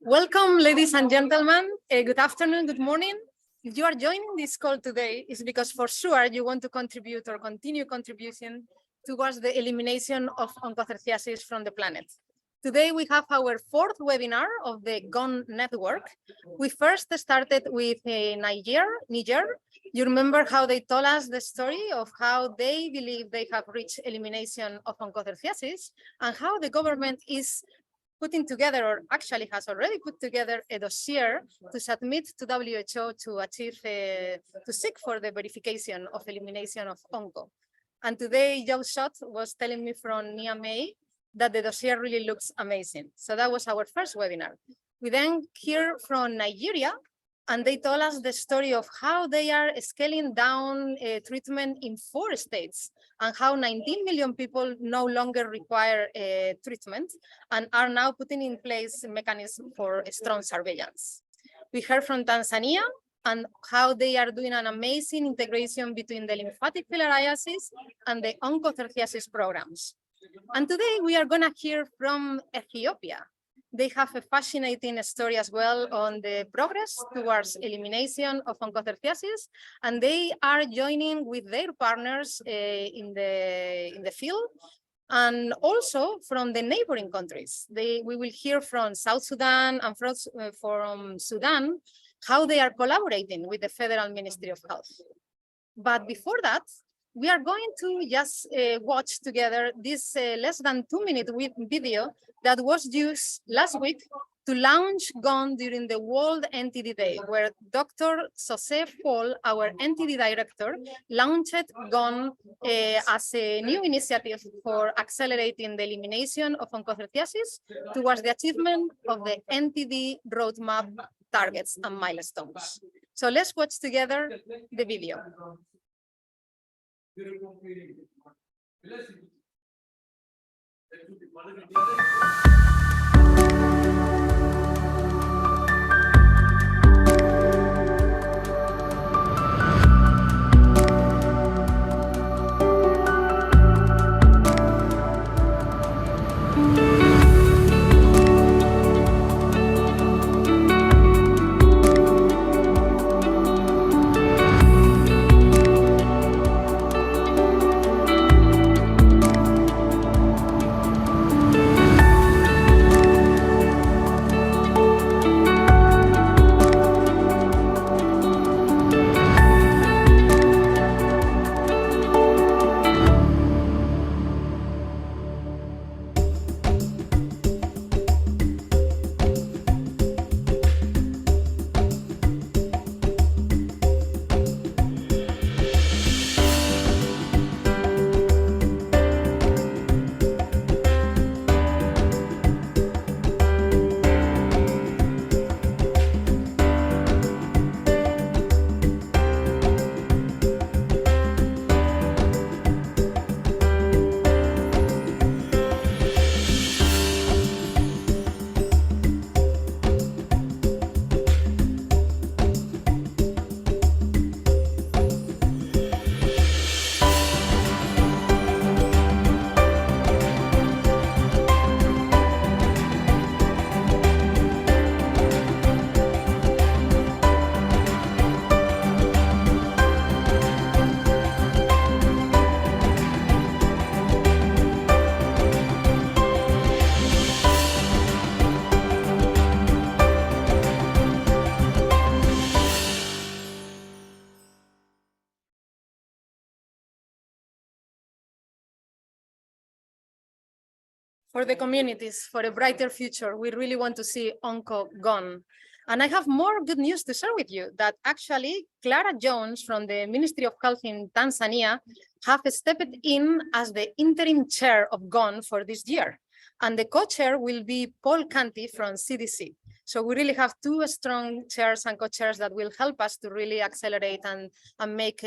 Welcome, ladies and gentlemen. Good afternoon, good morning. If you are joining this call today, it's because for sure you want to contribute or continue contributing towards the elimination of onchocerciasis from the planet. Today we have our fourth webinar of the GON network. We first started with Niger. You remember how they told us the story of how they believe they have reached elimination of onchocerciasis and how the government is putting together, or actually has already put together, a dossier to submit to WHO to achieve, to seek for the verification of elimination of onco. And today, Joe Schott was telling me from Niamey that the dossier really looks amazing. So that was our first webinar. We then hear from Nigeria, and they told us the story of how they are scaling down treatment in 4 states and how 19 million people no longer require treatment and are now putting in place a mechanism for strong surveillance. We heard from Tanzania and how they are doing an amazing integration between the lymphatic filariasis and the onchocerciasis programs. And today we are going to hear from Ethiopia. They have a fascinating story as well on the progress towards elimination of onchocerciasis, and they are joining with their partners in the field, and also from the neighboring countries. We will hear from South Sudan and from Sudan how they are collaborating with the Federal Ministry of Health. But before that, we are going to just watch together this less than 2-minute video that was used last week to launch GON during the World NTD Day, where Dr. Joseph Paul, our NTD director, launched GON as a new initiative for accelerating the elimination of onchocerciasis towards the achievement of the NTD roadmap targets and milestones. So let's watch together the video. For the communities, for a brighter future, we really want to see onco gone. And I have more good news to share with you that actually Clara Jones from the Ministry of Health in Tanzania have stepped in as the interim chair of GON for this year. And the co-chair will be Paul Canty from CDC. So we really have 2 strong chairs and co-chairs that will help us to really accelerate and make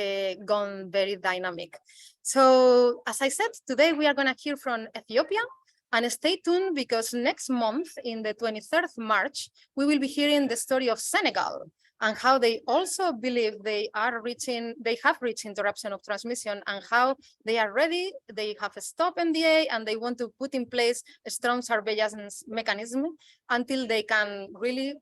GON very dynamic. So as I said, today we are going to hear from Ethiopia. And stay tuned because next month, in the 23rd of March, we will be hearing the story of Senegal and how they also believe they have reached interruption of transmission, and how they are ready, they have stopped NDA, and they want to put in place a strong surveillance mechanism until they can really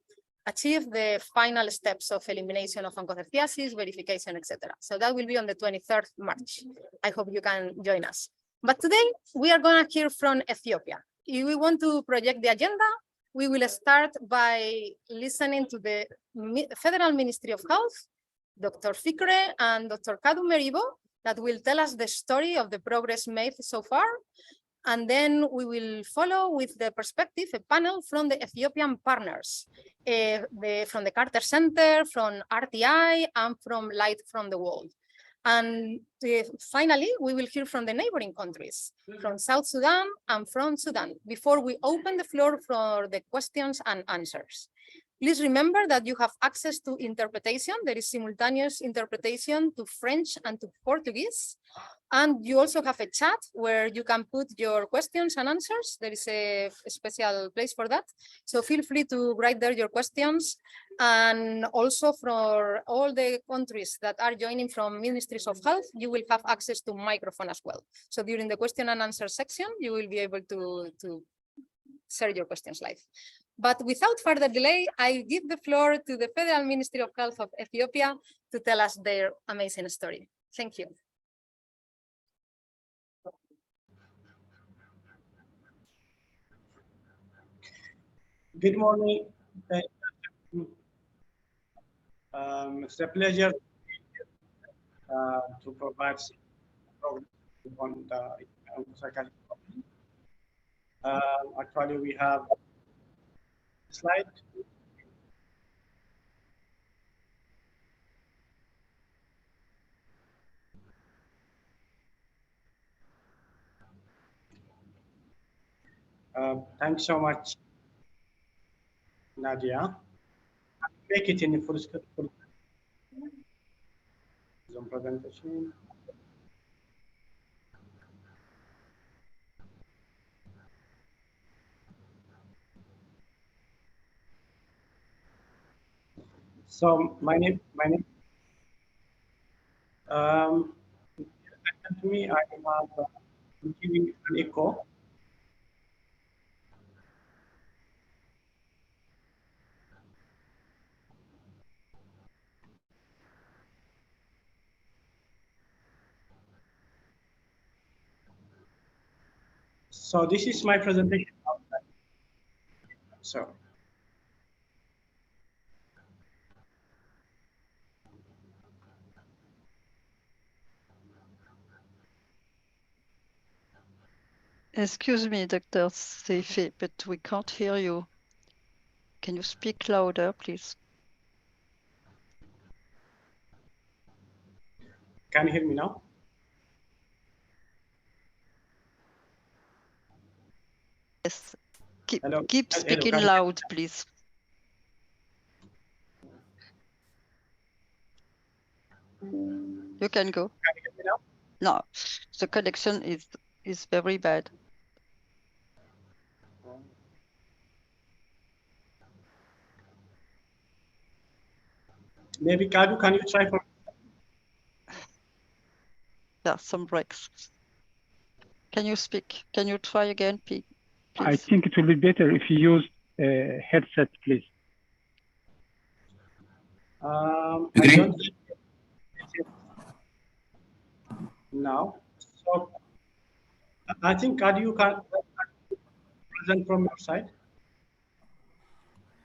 achieve the final steps of elimination of onchocerciasis, verification, etc. So that will be on the 23rd March. I hope you can join us. But today we are going to hear from Ethiopia. If we want to project the agenda, we will start by listening to the Federal Ministry of Health, Dr. Fikre and Dr. Kadu Meribo, that will tell us the story of the progress made so far. And then we will follow with the perspective, a panel from the Ethiopian partners, from the Carter Center, from RTI, and from Light from the World. And finally, we will hear from the neighboring countries, from South Sudan and from Sudan, before we open the floor for the questions and answers. Please remember that you have access to interpretation. There is simultaneous interpretation to French and to Portuguese. And you also have a chat where you can put your questions and answers. There is a special place for that. So feel free to write there your questions. And also for all the countries that are joining from Ministries of Health, you will have access to microphone as well. So during the question and answer section, you will be able to share your questions live. But without further delay, I give the floor to the Federal Ministry of Health of Ethiopia to tell us their amazing story. Thank you. Good morning. It's a pleasure to provide on the psychiatry. Actually, we have a slide. Thanks so much, Nadia. Make it in the full screen presentation. So my name. To me, I have giving an echo. So this is my presentation. So. Excuse me, Dr. Seife, but we can't hear you. Can you speak louder, please? Can you hear me now? Yes. Keep speaking loud, please. You can go. Can you hear me now? No, the connection is very bad. Maybe Kadu, can you try for? There are some breaks. Can you speak? Can you try again, please? I think it will be better if you use a headset, please. I don't now. So I think Kadu, you can present from your side.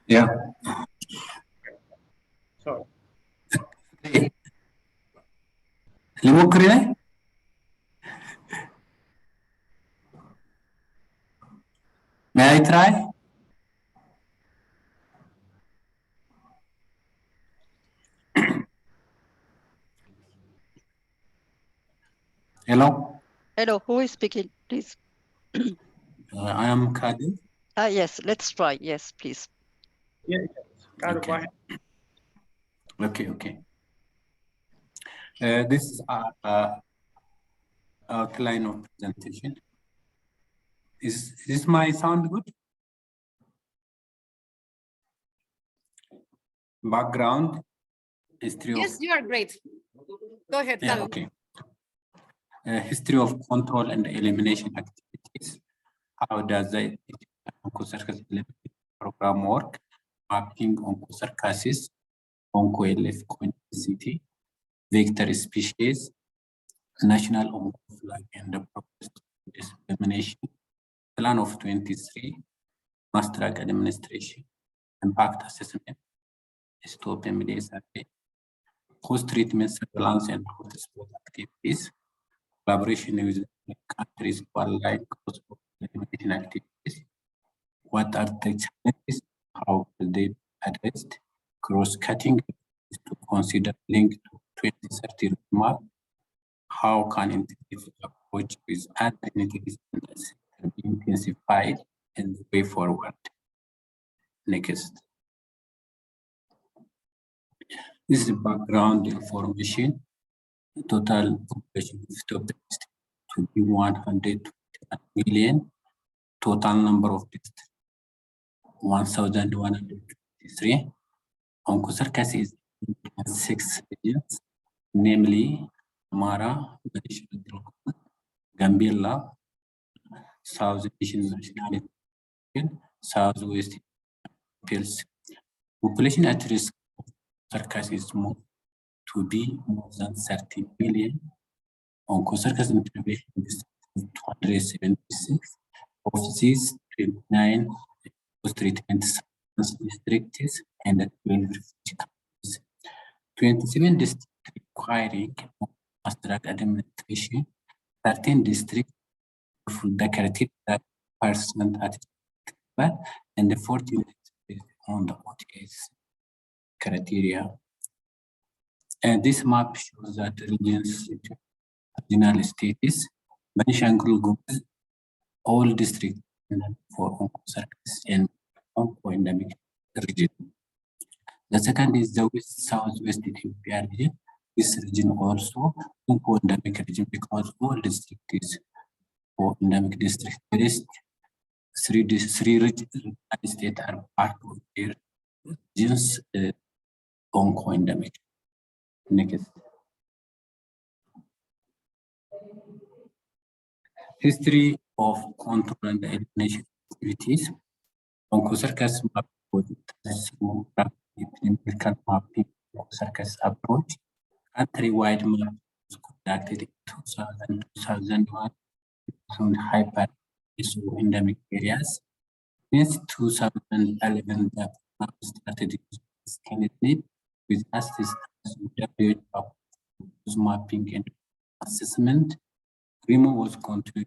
Yeah. So. لمكري May I try? Hello? Hello, who is speaking, please? I am Kadi. Yes, let's try. Yes, please. Yeah, Kadu, Okay. go ahead. Okay. This is our outline of presentation. Is my sound good? background, history Yes, you are great. Go ahead, of, yeah, Tal. okay. History of control and elimination activities. How does the onchocercus elimination program work? Mapping onchocercasis, onco-LF connectivity, vector species, national onco-flag and the proposed dissemination, plan of 23, mass drug administration, impact assessment, Ethiopia media survey, post-treatment surveillance and hotspot activities, collaboration with countries to align cross-elimination activities. What are the challenges? How will they be addressed? Cross-cutting is to consider link to 2030 roadmap. How can integrated approach with other entities be intensified and the way forward? Next. This is background information. The total population of Ethiopia is to be 100 million. Total number of districts 1,123. Onchocercus is in 6 regions, namely Amara, Gambela, South Asian Nationality, Southwest Pills. Population at risk of onchocercus is more to be more than 30 million. Onchocercus intervention is 276. Of these, 29 post-treatment districts and 12 refugee camps. 27 districts requiring mass drug administration, 13 districts fulfill the criteria that percent at and the 14 districts on the OTS criteria. And this map shows that regions, regional status, Benishangul Gumuz, all districts for onchocercus and onco-endemic region. The second is the Southwest Ethiopia region. This region also onco-endemic region because all districts is for endemic district. There is three regional states are part of their regions onco-endemic. Next. History of control and elimination activities. Onchocercus map was empirical mapping onchocercus approach. Countrywide map was conducted in 2001 on hyper endemic areas. Since 2011, the program started using with assistance of mapping and assessment. Remo was continued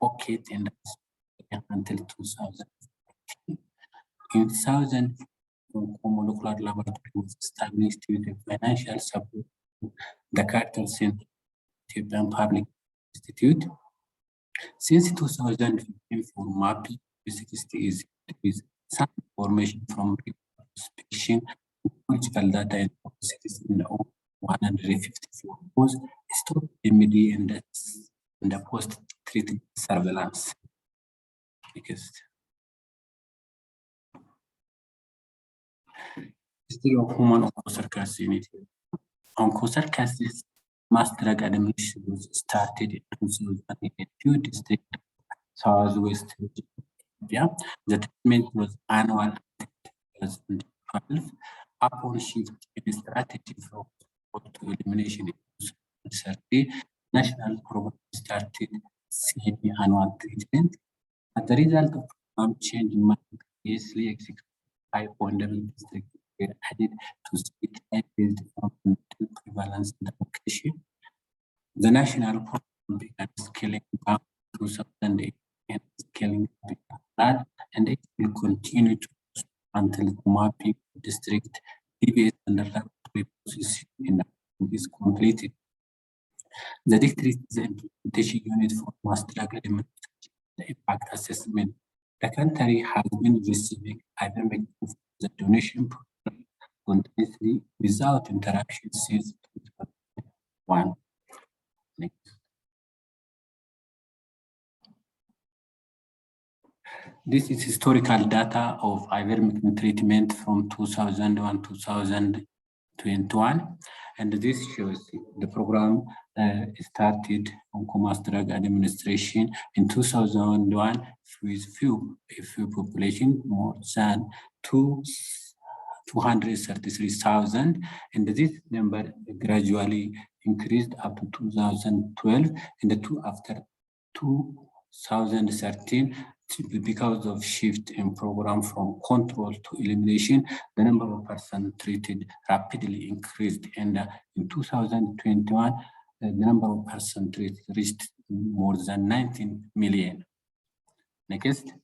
pocket and until 2018. In 2000, molecular laboratory was established with the financial support of the Carter Center Ethiopian Public Institute. Since 2015, for mapping, is with some information from inspection, biological data and in the 154 was stopped immediately in the post-treatment surveillance. Because history of human onchocercus in Ethiopia. Onchocercus mass drug administration was started in 2002 district Southwest Ethiopia. The treatment was annual 2012. Upon shift in strategy from to elimination in 2030, national program started semi-annual treatment. As a result of program change, previously executed 5.7 districts were added to state based on prevalence location. The national program began scaling back 2008 and scaling up, and it will continue to until the mapping district DBS and the laboratory process is completed. The district is the implementation unit for mass drug administration, the impact assessment. The country has been receiving academic the donation program continuously without interruption since 2001. Next. This is historical data of ivermectin treatment from 2001-2021, and this shows the program started on mass drug administration in 2001 with few population, more than 233,000, and this number gradually increased up to 2012, and after 2013, because of shift in program from control to elimination, the number of persons treated rapidly increased, and in 2021, the number of persons treated reached more than 19 million. Next.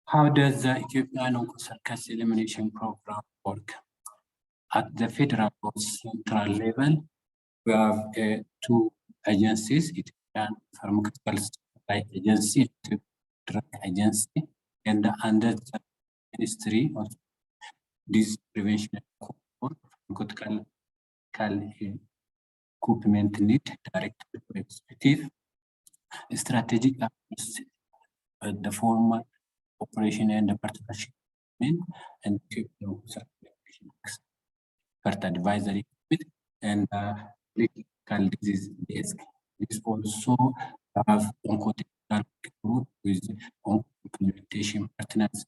How does the Ethiopian onchocercus elimination program work? At the federal or central level, we have two agencies, Ethiopian Pharmaceutical Supply Agency, Ethiopian Drug Agency, and under the Ministry of Disease Prevention and Control, Pharmaceutical Equipment Need, Director Executive, Strategic Affairs, the formal operation and the partnership, and Ethiopian Expert Advisory Committee, and political disease desk. This also have oncotechnical group with implementation partners.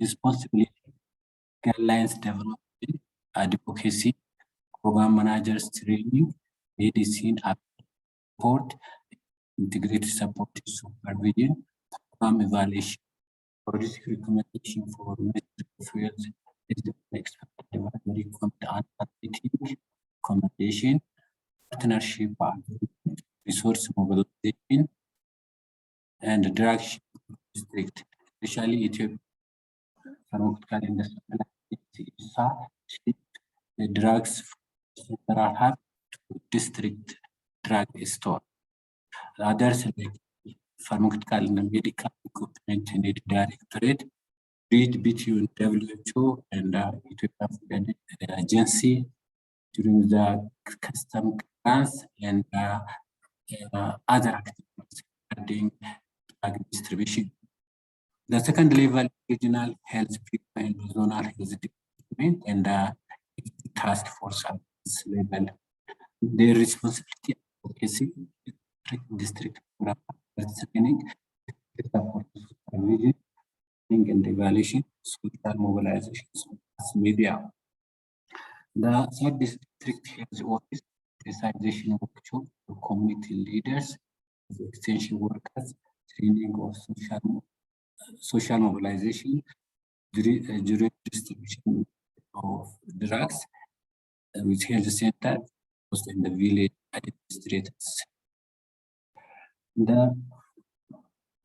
Responsibility, guidelines development, advocacy, program managers training, medicine support, integrated support supervision, program evaluation, policy recommendation for ministry of health, expert advisory committee, accommodation, partnership, resource mobilization, and drug district, especially Ethiopia Pharmaceutical Industrial the drugs central hub to district drug store. Others like pharmaceutical and medical equipment need directorate, read between WHO and Ethiopia Food Agency during the custom clearance and other activities regarding drug distribution. The second level, regional health and zonal health department and task force at this level. Their responsibility advocacy, district training, support supervision, and evaluation, social mobilization, media. The third district health office, sensitization workshop for community leaders, extension workers, training of social mobilization, during distribution of drugs, with health center, in the village administrators. The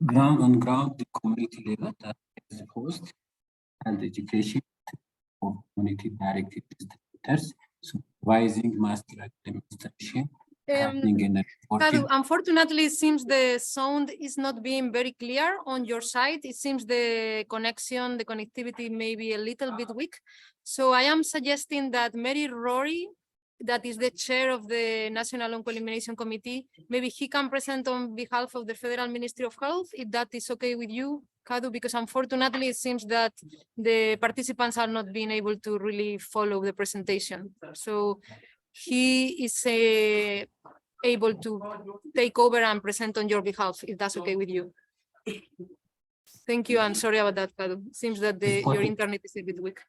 on-ground, the community level, that is host and education of community-directed distributors, supervising mass drug demonstration, Kadu, unfortunately, it seems the sound is not being very clear on your side. It seems the connection, the connectivity may be a little bit weak. So I am suggesting that Mary Rory, that is the chair of the National Onco-Elimination Committee, maybe he can present on behalf of the Federal Ministry of Health, if that is okay with you, Kadu, because unfortunately it seems that the participants are not being able to really follow the presentation. So he is able to take over and present on your behalf, if that's okay with you. Thank you. I'm sorry about that, Kadu. Seems that your internet is a bit weak.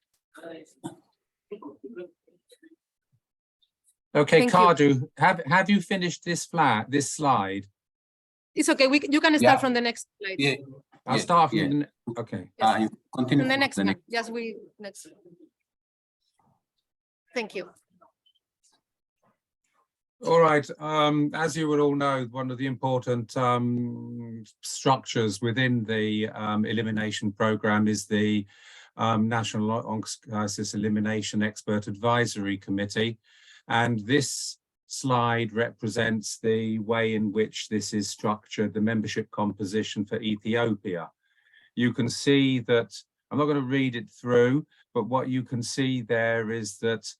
Okay, Kadu, have you finished this slide? It's okay. You can start from the next slide. Yeah. I'll start from the okay. Yes. You continue from the next one. Yes, next. Thank you. All right. As you will all know, one of the important structures within the elimination program is the National Onchocercus Elimination Expert Advisory Committee. And this slide represents the way in which this is structured, the membership composition for Ethiopia. You can see that, I'm not going to read it through, but what you can see there is that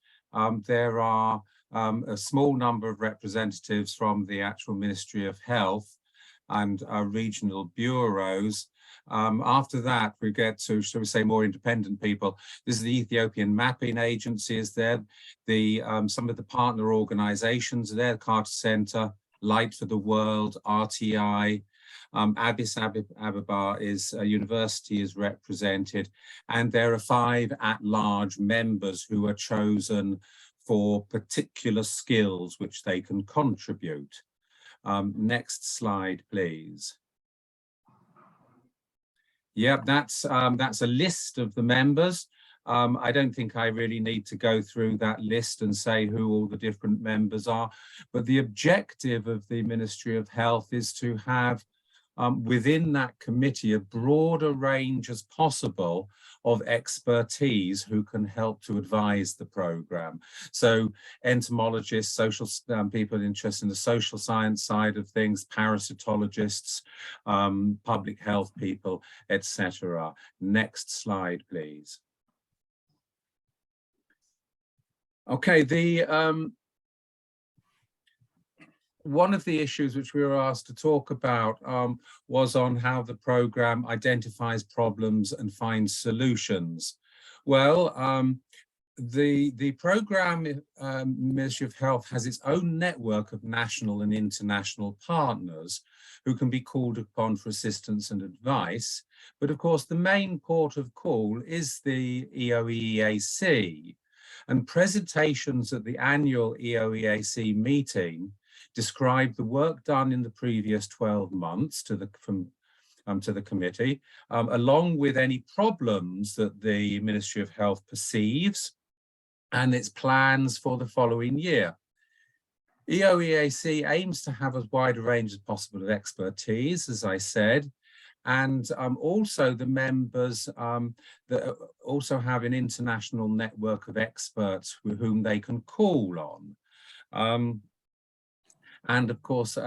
there are a small number of representatives from the actual Ministry of Health, and regional bureaus. After that, we get to, shall we say, more independent people. This is the Ethiopian Mapping Agency is there. Some of the partner organizations are there, Carter Center, Light for the World, RTI, Addis Ababa is a university is represented, and there are 5 at-large members who are chosen for particular skills which they can contribute. Next slide, please. Yeah, that's a list of the members. I don't think I really need to go through that list and say who all the different members are, but the objective of the Ministry of Health is to have within that committee a broader range as possible of expertise who can help to advise the program. So entomologists, social people interested in the social science side of things, parasitologists, public health people, etc. Next slide, please. Okay, one of the issues which we were asked to talk about was on how the program identifies problems and finds solutions. Well, the program, Ministry of Health, has its own network of national and international partners who can be called upon for assistance and advice. But of course, the main port of call is the EOEAC, and presentations at the annual EOEAC meeting describe the work done in the previous 12 months to the committee, along with any problems that the Ministry of Health perceives and its plans for the following year. EOEAC aims to have as wide a range as possible of expertise, as I said, and also the members that also have an international network of experts with whom they can call on. And of course,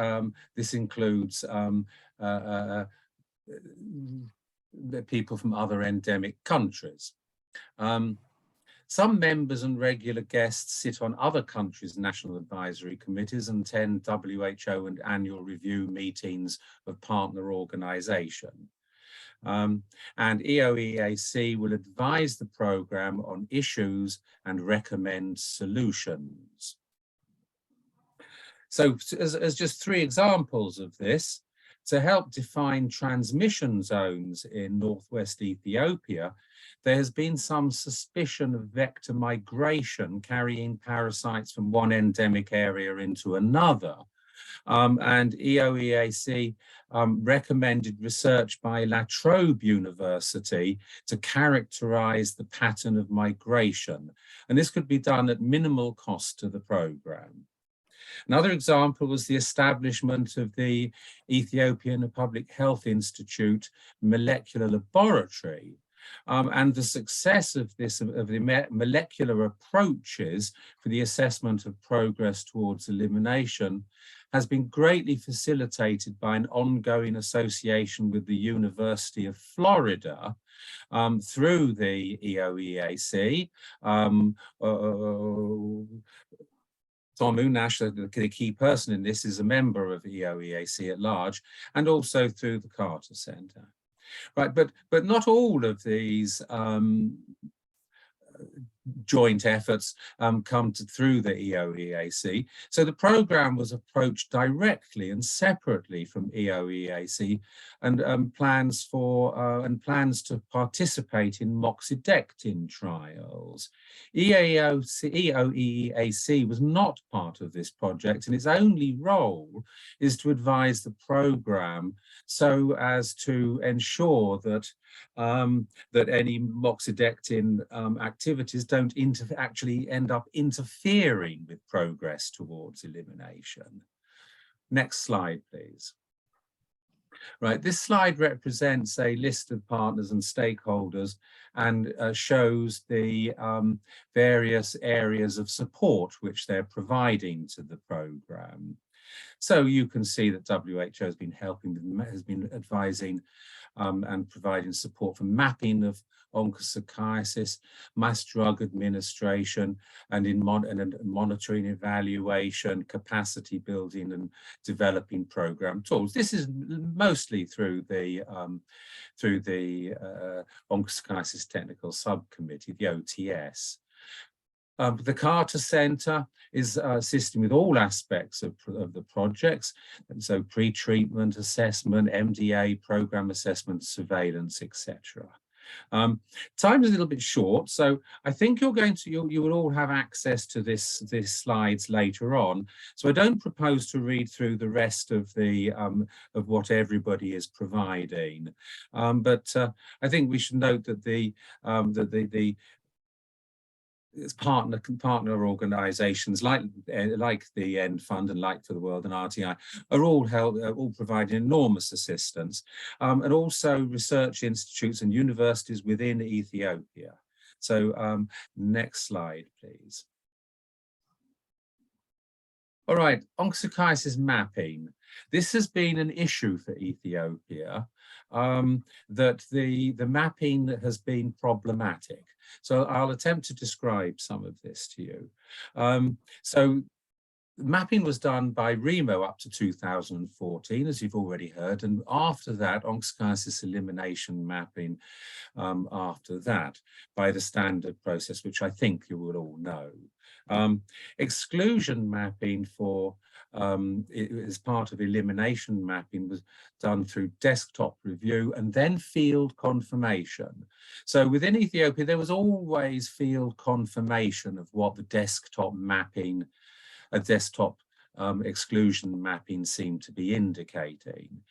this includes the people from other endemic countries. Some members and regular guests sit on other countries' national advisory committees and attend WHO and annual review meetings of partner organization. And EOEAC will advise the program on issues and recommend solutions. So as just 3 examples of this, to help define transmission zones in northwest Ethiopia, there has been some suspicion of vector migration carrying parasites from one endemic area into another. And EOEAC recommended research by La Trobe University to characterize the pattern of migration. And this could be done at minimal cost to the program. Another example was the establishment of the Ethiopian Public Health Institute Molecular Laboratory. And the success of the molecular approaches for the assessment of progress towards elimination has been greatly facilitated by an ongoing association with the University of Florida through the EOEAC. Tom Unash, the key person in this, is a member of EOEAC at large, and also through the Carter Center. Right, but not all of these joint efforts come through the EOEAC. So the program was approached directly and separately from EOEAC, and plans to participate in moxidectin trials. EOEAC was not part of this project, and its only role is to advise the program so as to ensure that that any moxidectin activities don't actually end up interfering with progress towards elimination. Next slide, please. Right, this slide represents a list of partners and stakeholders and shows the various areas of support which they're providing to the program. So you can see that WHO has been helping, has been advising and providing support for mapping of onchocerciasis, mass drug administration, and in monitoring, evaluation, capacity building, and developing program tools. This is mostly through the Onchocerciasis Technical Subcommittee, the OTS. The Carter Centre is assisting with all aspects of the projects, and so pre-treatment assessment, MDA, program assessment, surveillance, etc. Time is a little bit short, so I think you will all have access to this slides later on. So I don't propose to read through the rest of the of what everybody is providing, but I think we should note that it's partner organisations like the End Fund and Light for the World and RTI are all providing enormous assistance, and also research institutes and universities within Ethiopia. So next slide, please. All right, onchocerciasis mapping. This has been an issue for Ethiopia, that the mapping has been problematic. So I'll attempt to describe some of this to you. So mapping was done by REMO up to 2014, as you've already heard, and after that, onchocerciasis elimination mapping after that by the standard process, which I think you will all know. Exclusion mapping for as part of elimination mapping was done through desktop review and then field confirmation. So within Ethiopia, there was always field confirmation of what the desktop mapping, a desktop exclusion mapping seemed to be indicating.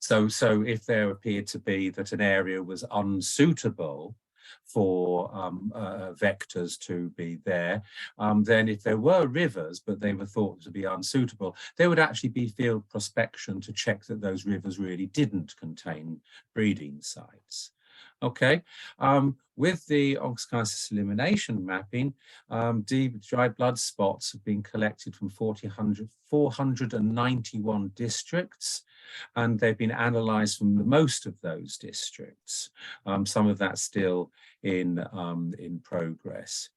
So if there appeared to be that an area was unsuitable for vectors to be there, then if there were rivers, but they were thought to be unsuitable, there would actually be field prospection to check that those rivers really didn't contain breeding sites. Okay, with the onchocerciasis elimination mapping, deep dry blood spots have been collected from 491 districts, and they've been analysed from most of those districts. Some of that still in progress,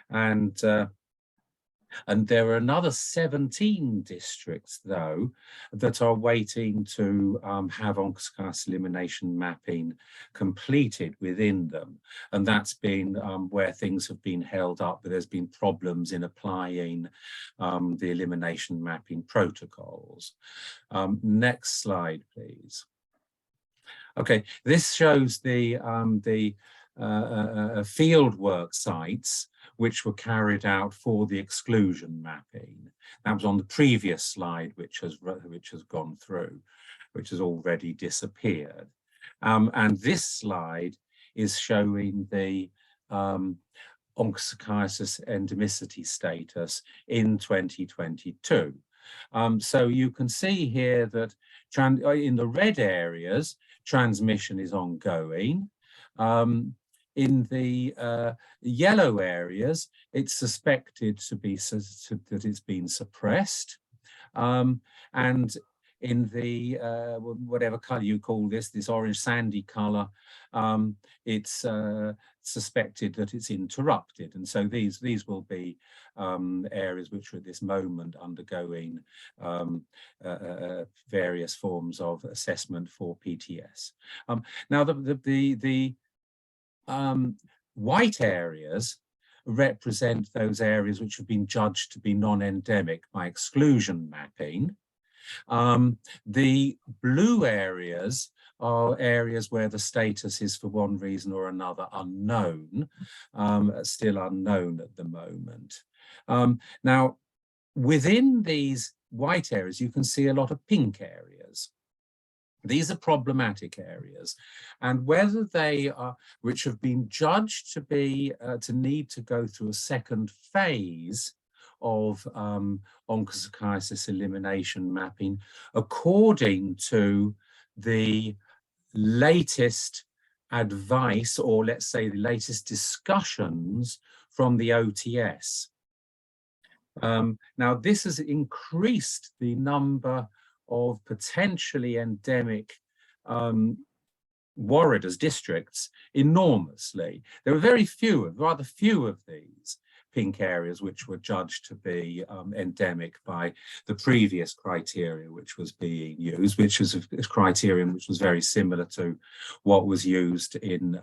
and there are another 17 districts, though, that are waiting to have onchocerciasis elimination mapping completed within them. And that's been where things have been held up, but there's been problems in applying the elimination mapping protocols. Next slide, please. Okay, this shows the field work sites which were carried out for the exclusion mapping. That was on the previous slide, which has gone through, which has already disappeared. And this slide is showing the onchocerciasis endemicity status in 2022. So you can see here that in the red areas, transmission is ongoing. In the yellow areas, it's suspected to be that it's been suppressed, and in the whatever color you call this orange sandy color, it's suspected that it's interrupted, and so these will be areas which are at this moment undergoing various forms of assessment for PTS. Now the white areas represent those areas which have been judged to be non-endemic by exclusion mapping. The blue areas are areas where the status is for one reason or another unknown, still unknown at the moment. Now, within these white areas, you can see a lot of pink areas. These are problematic areas, and whether they are, which have been judged to be, to need to go through a second phase of onchocerciasis elimination mapping, according to the latest advice, or let's say the latest discussions from the OTS. Now, this has increased the number of potentially endemic Warriors districts enormously. There were rather few of these pink areas which were judged to be endemic by the previous criteria which was being used, which is a criterion which was very similar to what was used in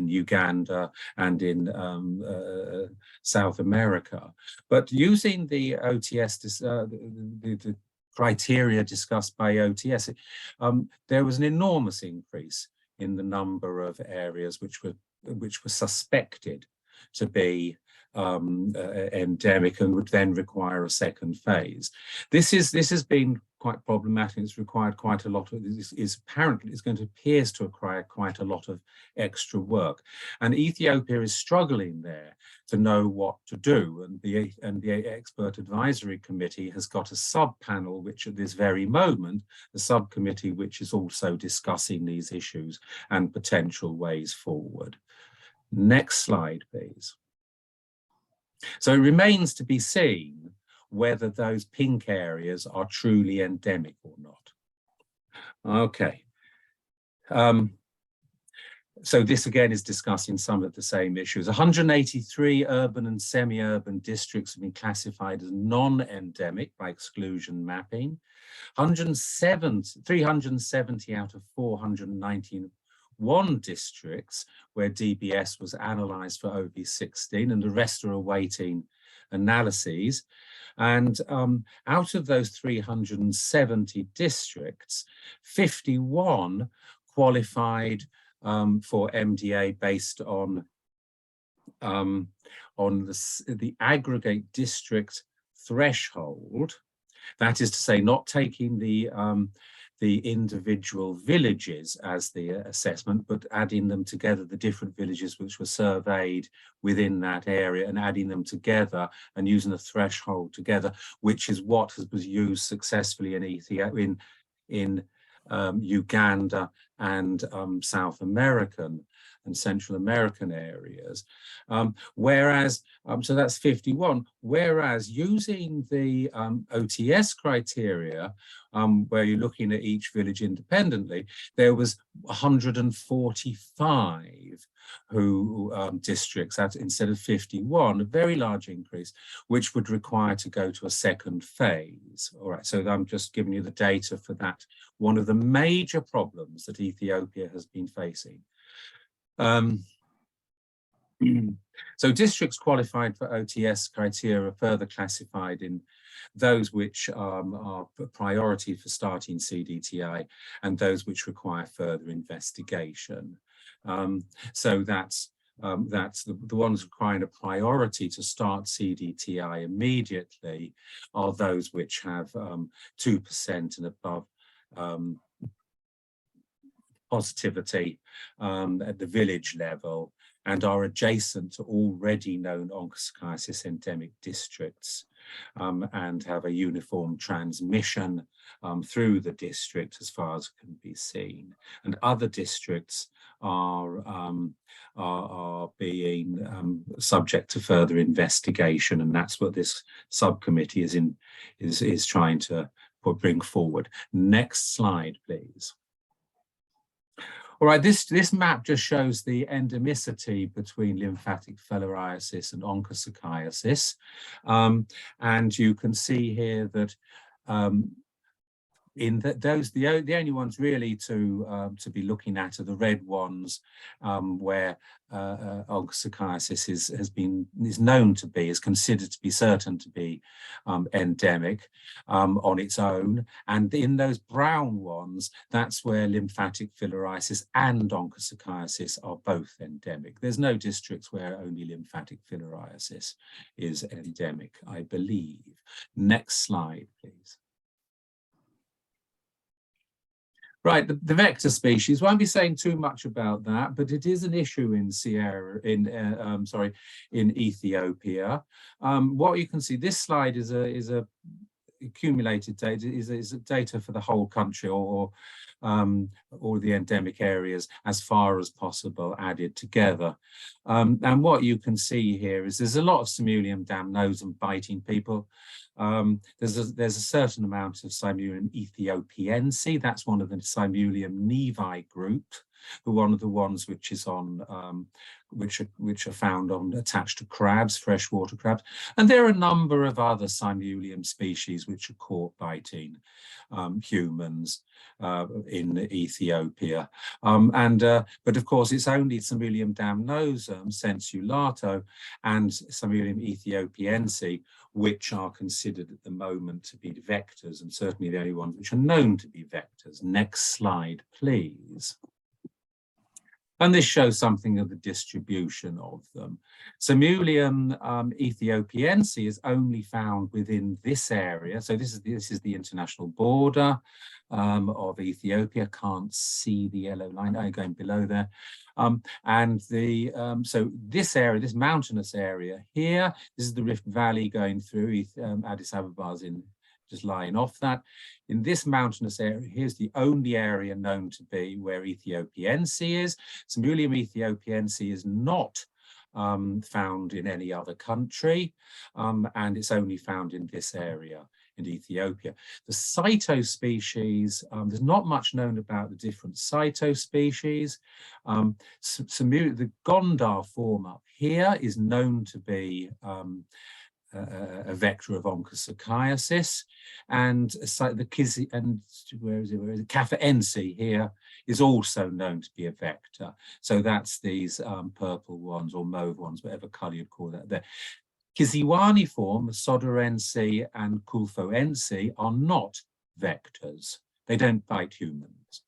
Uganda and in South America. But using the OTS, the criteria discussed by OTS, there was an enormous increase in the number of areas which were suspected to be endemic and would then require a second phase. This has been quite problematic. It's required quite a lot of, appears to require quite a lot of extra work. And Ethiopia is struggling there to know what to do. And the Expert Advisory Committee has got a sub-panel, which at this very moment, the subcommittee, which is also discussing these issues and potential ways forward. Next slide, please. So it remains to be seen whether those pink areas are truly endemic or not. Okay. So this again is discussing some of the same issues. 183 urban and semi-urban districts have been classified as non-endemic by exclusion mapping. 370 out of 491 districts where DBS was analysed for OB16, and the rest are awaiting analyses. And out of those 370 districts, 51 qualified for MDA based on the aggregate district threshold. That is to say, not taking the individual villages as the assessment, but adding them together, the different villages which were surveyed within that area, and adding them together and using a threshold together, which is what was used successfully in Ethiopia, in Uganda and South American and Central American areas. Whereas, so that's 51, whereas using the OTS criteria, where you're looking at each village independently, there was 145 districts instead of 51, a very large increase, which would require to go to a second phase. All right, so I'm just giving you the data for that. One of the major problems that Ethiopia has been facing. So districts qualified for OTS criteria are further classified in those which are a priority for starting CDTI and those which require further investigation. So that's the ones requiring a priority to start CDTI immediately are those which have 2% and above positivity at the village level and are adjacent to already known onchocerciasis endemic districts and have a uniform transmission through the district as far as can be seen. And other districts are being subject to further investigation, and that's what this subcommittee is trying to bring forward. Next slide, please. All right, this map just shows the endemicity between lymphatic filariasis and onchocerciasis. And you can see here that the only ones really to be looking at are the red ones, where onchocerciasis is known to be, is considered to be certain to be endemic on its own, and in those brown ones, that's where lymphatic filariasis and onchocerciasis are both endemic. There's no districts where only lymphatic filariasis is endemic, I believe. Next slide, please. Right, the vector species, won't be saying too much about that, but it is an issue in in Ethiopia. What you can see, this slide is a accumulated data is data for the whole country or the endemic areas as far as possible added together. And what you can see here is there's a lot of Simulium damnosum biting people. There's a certain amount of Simulium ethiopiense. That's one of the Simulium nevi group, one of the ones which is on which are found on attached to crabs, freshwater crabs, and there are a number of other Simulium species which are caught biting humans in Ethiopia. But of course, it's only Simulium damnosum, sensulato, and Simulium ethiopiense which are considered at the moment to be vectors, and certainly the only ones which are known to be vectors. Next slide, please. And this shows something of the distribution of them. Simulium ethiopiense is only found within this area. So this is the international border of Ethiopia. Can't see the yellow line going below there. So this area, this mountainous area here, this is the Rift Valley going through. Addis Abeba's in just lying off that. In this mountainous area, here's the only area known to be where Ethiopiense is. Simulium ethiopiense is not found in any other country, and it's only found in this area in Ethiopia. The cytospecies, there's not much known about the different cytospecies. The Gondar form up here is known to be a vector of onchocerciasis, and the Kaphaense here is also known to be a vector. So that's these purple ones or mauve ones, whatever colour you'd call that there. Kiziwani form, Sodorense and Kulfoense are not vectors. They don't bite humans,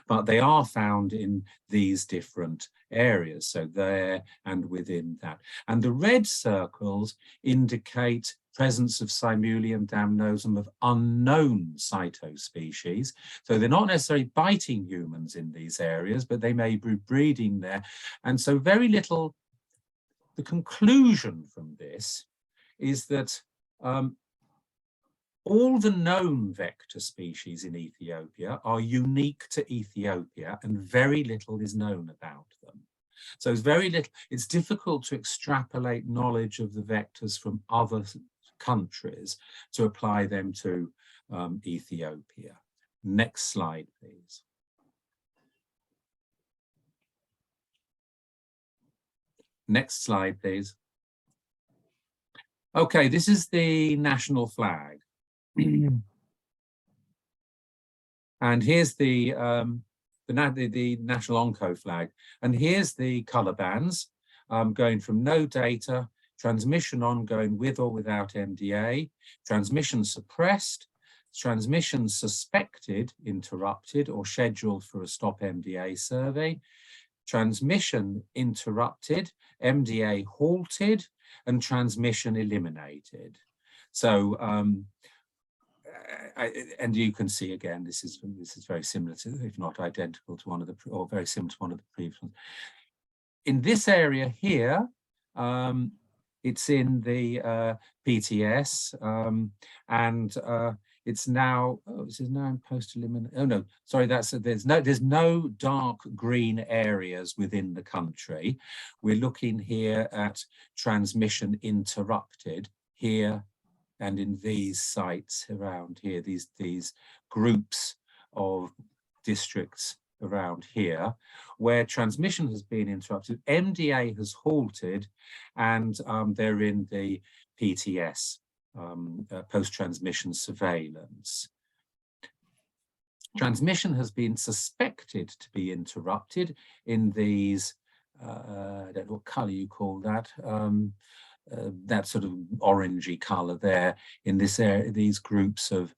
but they are found in these different areas, so there and within that. And the red circles indicate presence of Simulium damnosum of unknown cytospecies. So they're not necessarily biting humans in these areas, but they may be breeding there. And so very little, the conclusion from this is that all the known vector species in Ethiopia are unique to Ethiopia, and very little is known about them. So it's very little, it's difficult to extrapolate knowledge of the vectors from other countries to apply them to Ethiopia. Next slide, please. Next slide, please. Okay, this is the national flag. And here's the national onco flag. And here's the color bands going from no data, transmission ongoing with or without MDA, transmission suppressed, transmission suspected, interrupted, or scheduled for a stop MDA survey, transmission interrupted, MDA halted, and transmission eliminated. So, and you can see again, this is very similar to, if not identical to one of the, or very similar to one of the previous ones. In this area here, it's in the PTS, and it's now, this is now in post-elimination. Oh no, sorry, there's no dark green areas within the country. We're looking here at transmission interrupted here and in these sites around here, these groups of districts around here, where transmission has been interrupted, MDA has halted, and they're in the PTS, post-transmission surveillance. Transmission has been suspected to be interrupted in these, I don't know what colour you call that, that sort of orangey colour there in this area, these groups of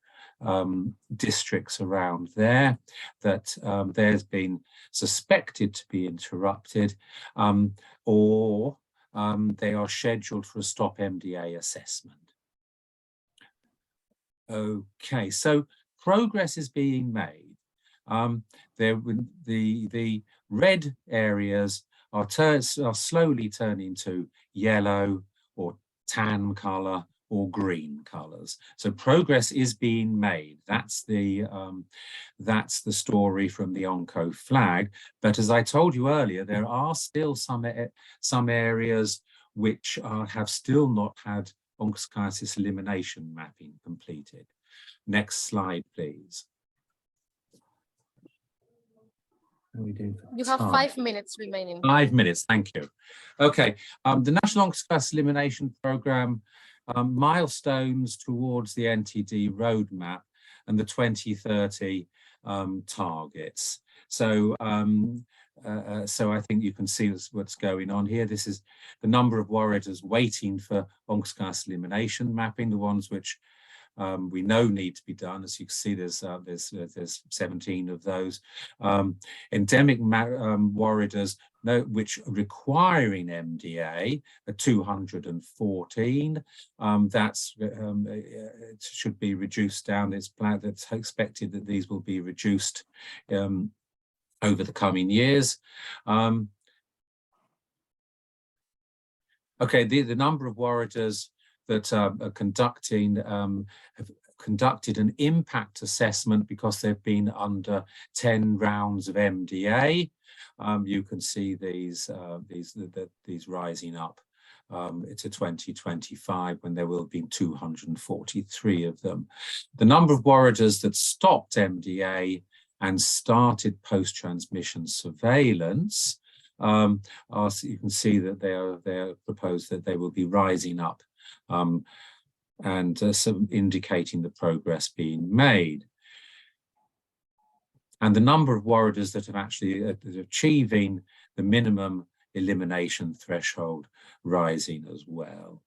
districts around there, that there's been suspected to be interrupted, or they are scheduled for a stop MDA assessment. Okay, so progress is being made. The red areas are slowly turning to yellow or tan colour or green colors. So progress is being made. That's the story from the Onco flag. But as I told you earlier, there are still some areas which have still not had onchocerciasis elimination mapping completed. Next slide, please. You have 5 minutes remaining. 5 minutes, thank you. Okay, the National Onchocerciasis Elimination Programme, milestones towards the NTD roadmap and the 2030 targets. So I think you can see what's going on here. This is the number of warriors waiting for onchocerciasis elimination mapping, the ones which we know need to be done. As you can see, there's 17 of those. Endemic warriors which are requiring MDA are 214. It should be reduced down. It's planned, it's expected that these will be reduced over the coming years. Okay, the number of warriors that are conducting have conducted an impact assessment because they've been under 10 rounds of MDA. You can see these rising up to 2025 when there will have been 243 of them. The number of warriors that stopped MDA and started post-transmission surveillance, you can see that they're proposed that they will be rising up and indicating the progress being made. And the number of warriors that have actually achieving the minimum elimination threshold rising as well.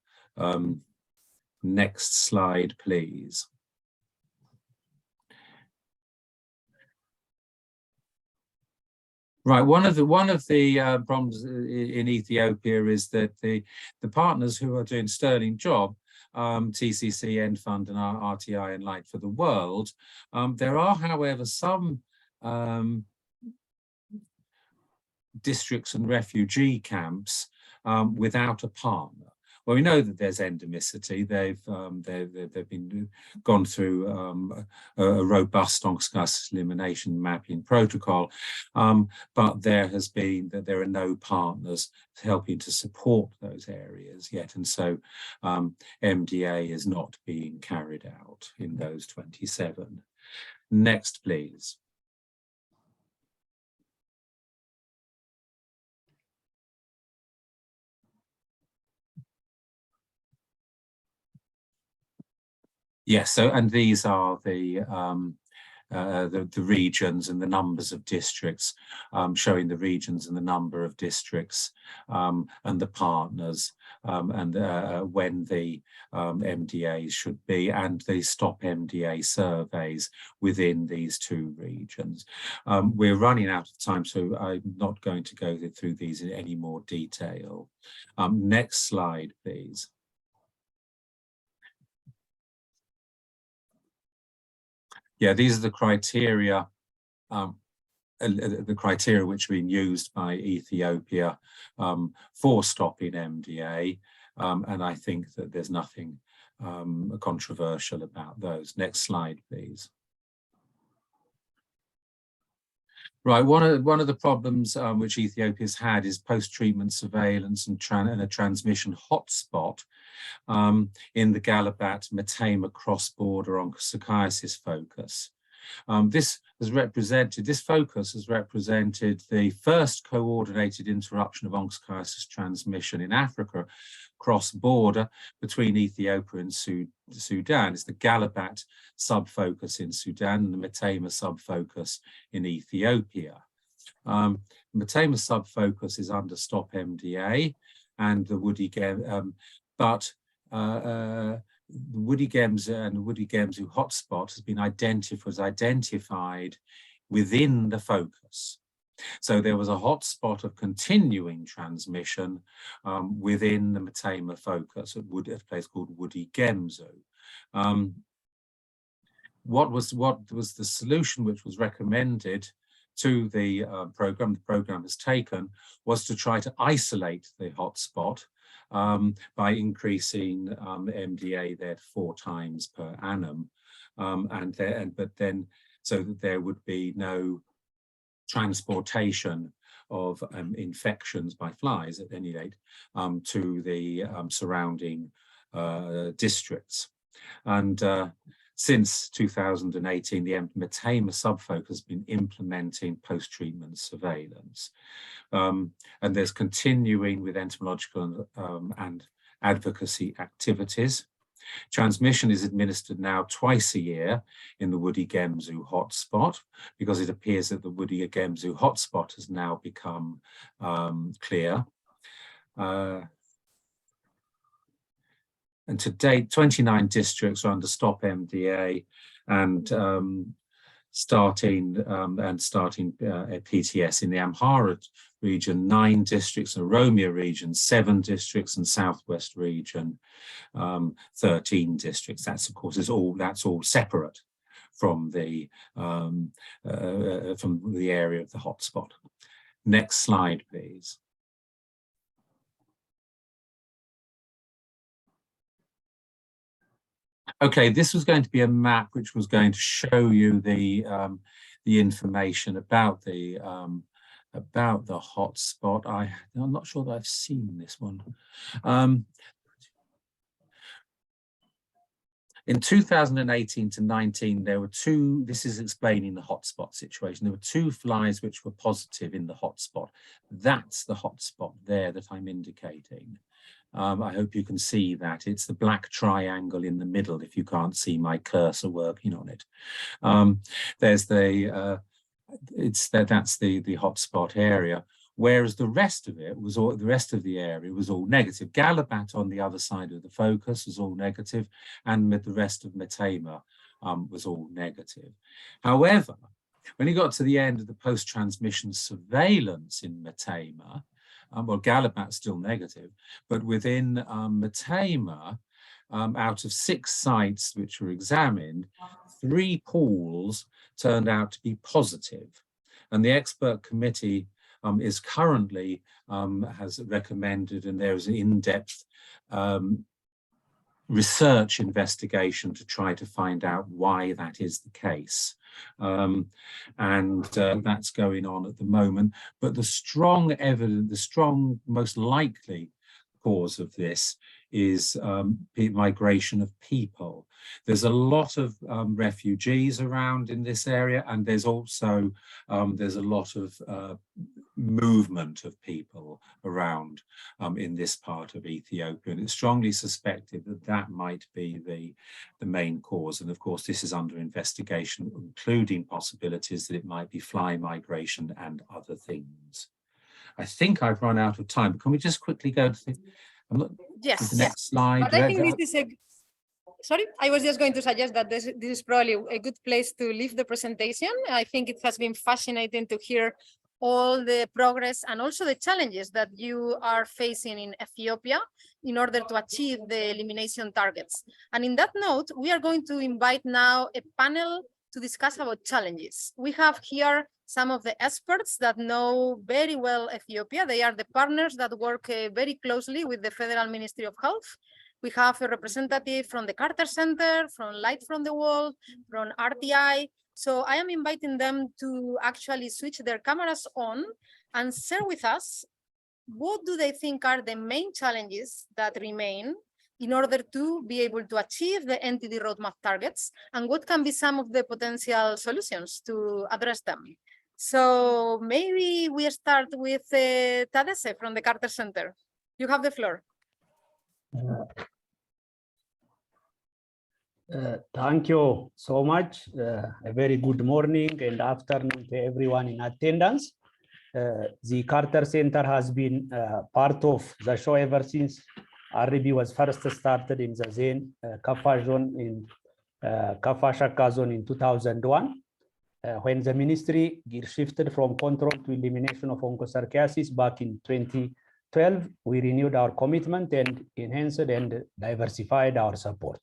Next slide, please. Right, one of the problems in Ethiopia is that the partners who are doing sterling job, TCC, EndFund and RTI and Light for the World, there are, however, some districts and refugee camps without a partner. Well, we know that there's endemicity. They've gone through a robust onchocerciasis elimination mapping protocol, but there are no partners helping to support those areas yet, and so MDA is not being carried out in those 27. Next, please. Yes, so and these are the regions and the numbers of districts, showing the regions and the number of districts and the partners and when the MDAs should be, and the stop MDA surveys within these two regions. We're running out of time, so I'm not going to go through these in any more detail. Next slide, please. Yeah, these are the criteria which have been used by Ethiopia for stopping MDA, and I think that there's nothing controversial about those. Next slide, please. Right, one of the problems which Ethiopia's had is post-treatment surveillance and a transmission hotspot in the Galabat-Matema cross-border onchocerciasis focus. This focus has represented the first coordinated interruption of onchocerciasis transmission in Africa cross-border between Ethiopia and Sudan. It's the Galabat sub-focus in Sudan and the Matema sub-focus in Ethiopia. Matema sub-focus is under Stop MDA and the Woody Gemzu and the Woody Gemzu hotspot has been identified within the focus. So there was a hotspot of continuing transmission within the Matema focus at a place called Woody Gemzu. What was the solution which was recommended to the program has taken was to try to isolate the hotspot by increasing MDA there 4 times per annum, but then so that there would be no transportation of infections by flies at any rate to the surrounding districts. And since 2018, the Metema subfocus has been implementing post-treatment surveillance. And there's continuing with entomological and advocacy activities. Transmission is administered now twice a year in the Woody Gemzu hotspot, because it appears that the Woody Gemzu hotspot has now become clear. And to date, 29 districts are under stop MDA and starting PTS in the Amhara region, 9 districts, in the Oromia region, 7 districts, and Southwest region, 13 districts. That's of course that's all separate from the area of the hotspot. Next slide, please. Okay, this was going to be a map which was going to show you the information about the hotspot. I'm not sure that I've seen this one. In 2018 to 19, there were 2, this is explaining the hotspot situation. There were 2 flies which were positive in the hotspot. That's the hotspot there that I'm indicating. I hope you can see that. It's the black triangle in the middle, if you can't see my cursor working on it. There's the, that's the hotspot area, whereas the rest of it was all, the rest of the area was all negative. Galabat on the other side of the focus was all negative, and the rest of Metema was all negative. However, when you got to the end of the post-transmission surveillance in Metema, well, Galabat's still negative, but within Metema, out of 6 sites which were examined, 3 pools turned out to be positive. And the expert committee is currently, has recommended, and there is an in-depth research investigation to try to find out why that is the case. That's going on at the moment. But the strong evidence, the strong, most likely cause of this is migration of people. There's a lot of refugees around in this area, and there's also there's a lot of movement of people around in this part of Ethiopia, and it's strongly suspected that that might be the main cause. And of course, this is under investigation, including possibilities that it might be fly migration and other things. I think I've run out of time, but can we just quickly go to the next slide? But I think this is sorry, I was just going to suggest that this is probably a good place to leave the presentation. I think it has been fascinating to hear all the progress and also the challenges that you are facing in Ethiopia in order to achieve the elimination targets. And in that note, we are going to invite now a panel to discuss about challenges. We have here some of the experts that know very well Ethiopia. They are the partners that work very closely with the Federal Ministry of Health. We have a representative from the Carter Center, from Light from the World, from RTI. So I am inviting them to actually switch their cameras on and share with us what do they think are the main challenges that remain in order to be able to achieve the NTD roadmap targets, and what can be some of the potential solutions to address them. So maybe we start with Tadesse from the Carter Center. You have the floor. Thank you so much. A very good morning and afternoon to everyone in attendance. The Carter Center has been part of the show ever since RB was first started in the Zen Kaffa zone in Kaffa Shaka zone in 2001. When the ministry shifted from control to elimination of onchocerciasis back in 2012, we renewed our commitment and enhanced and diversified our support.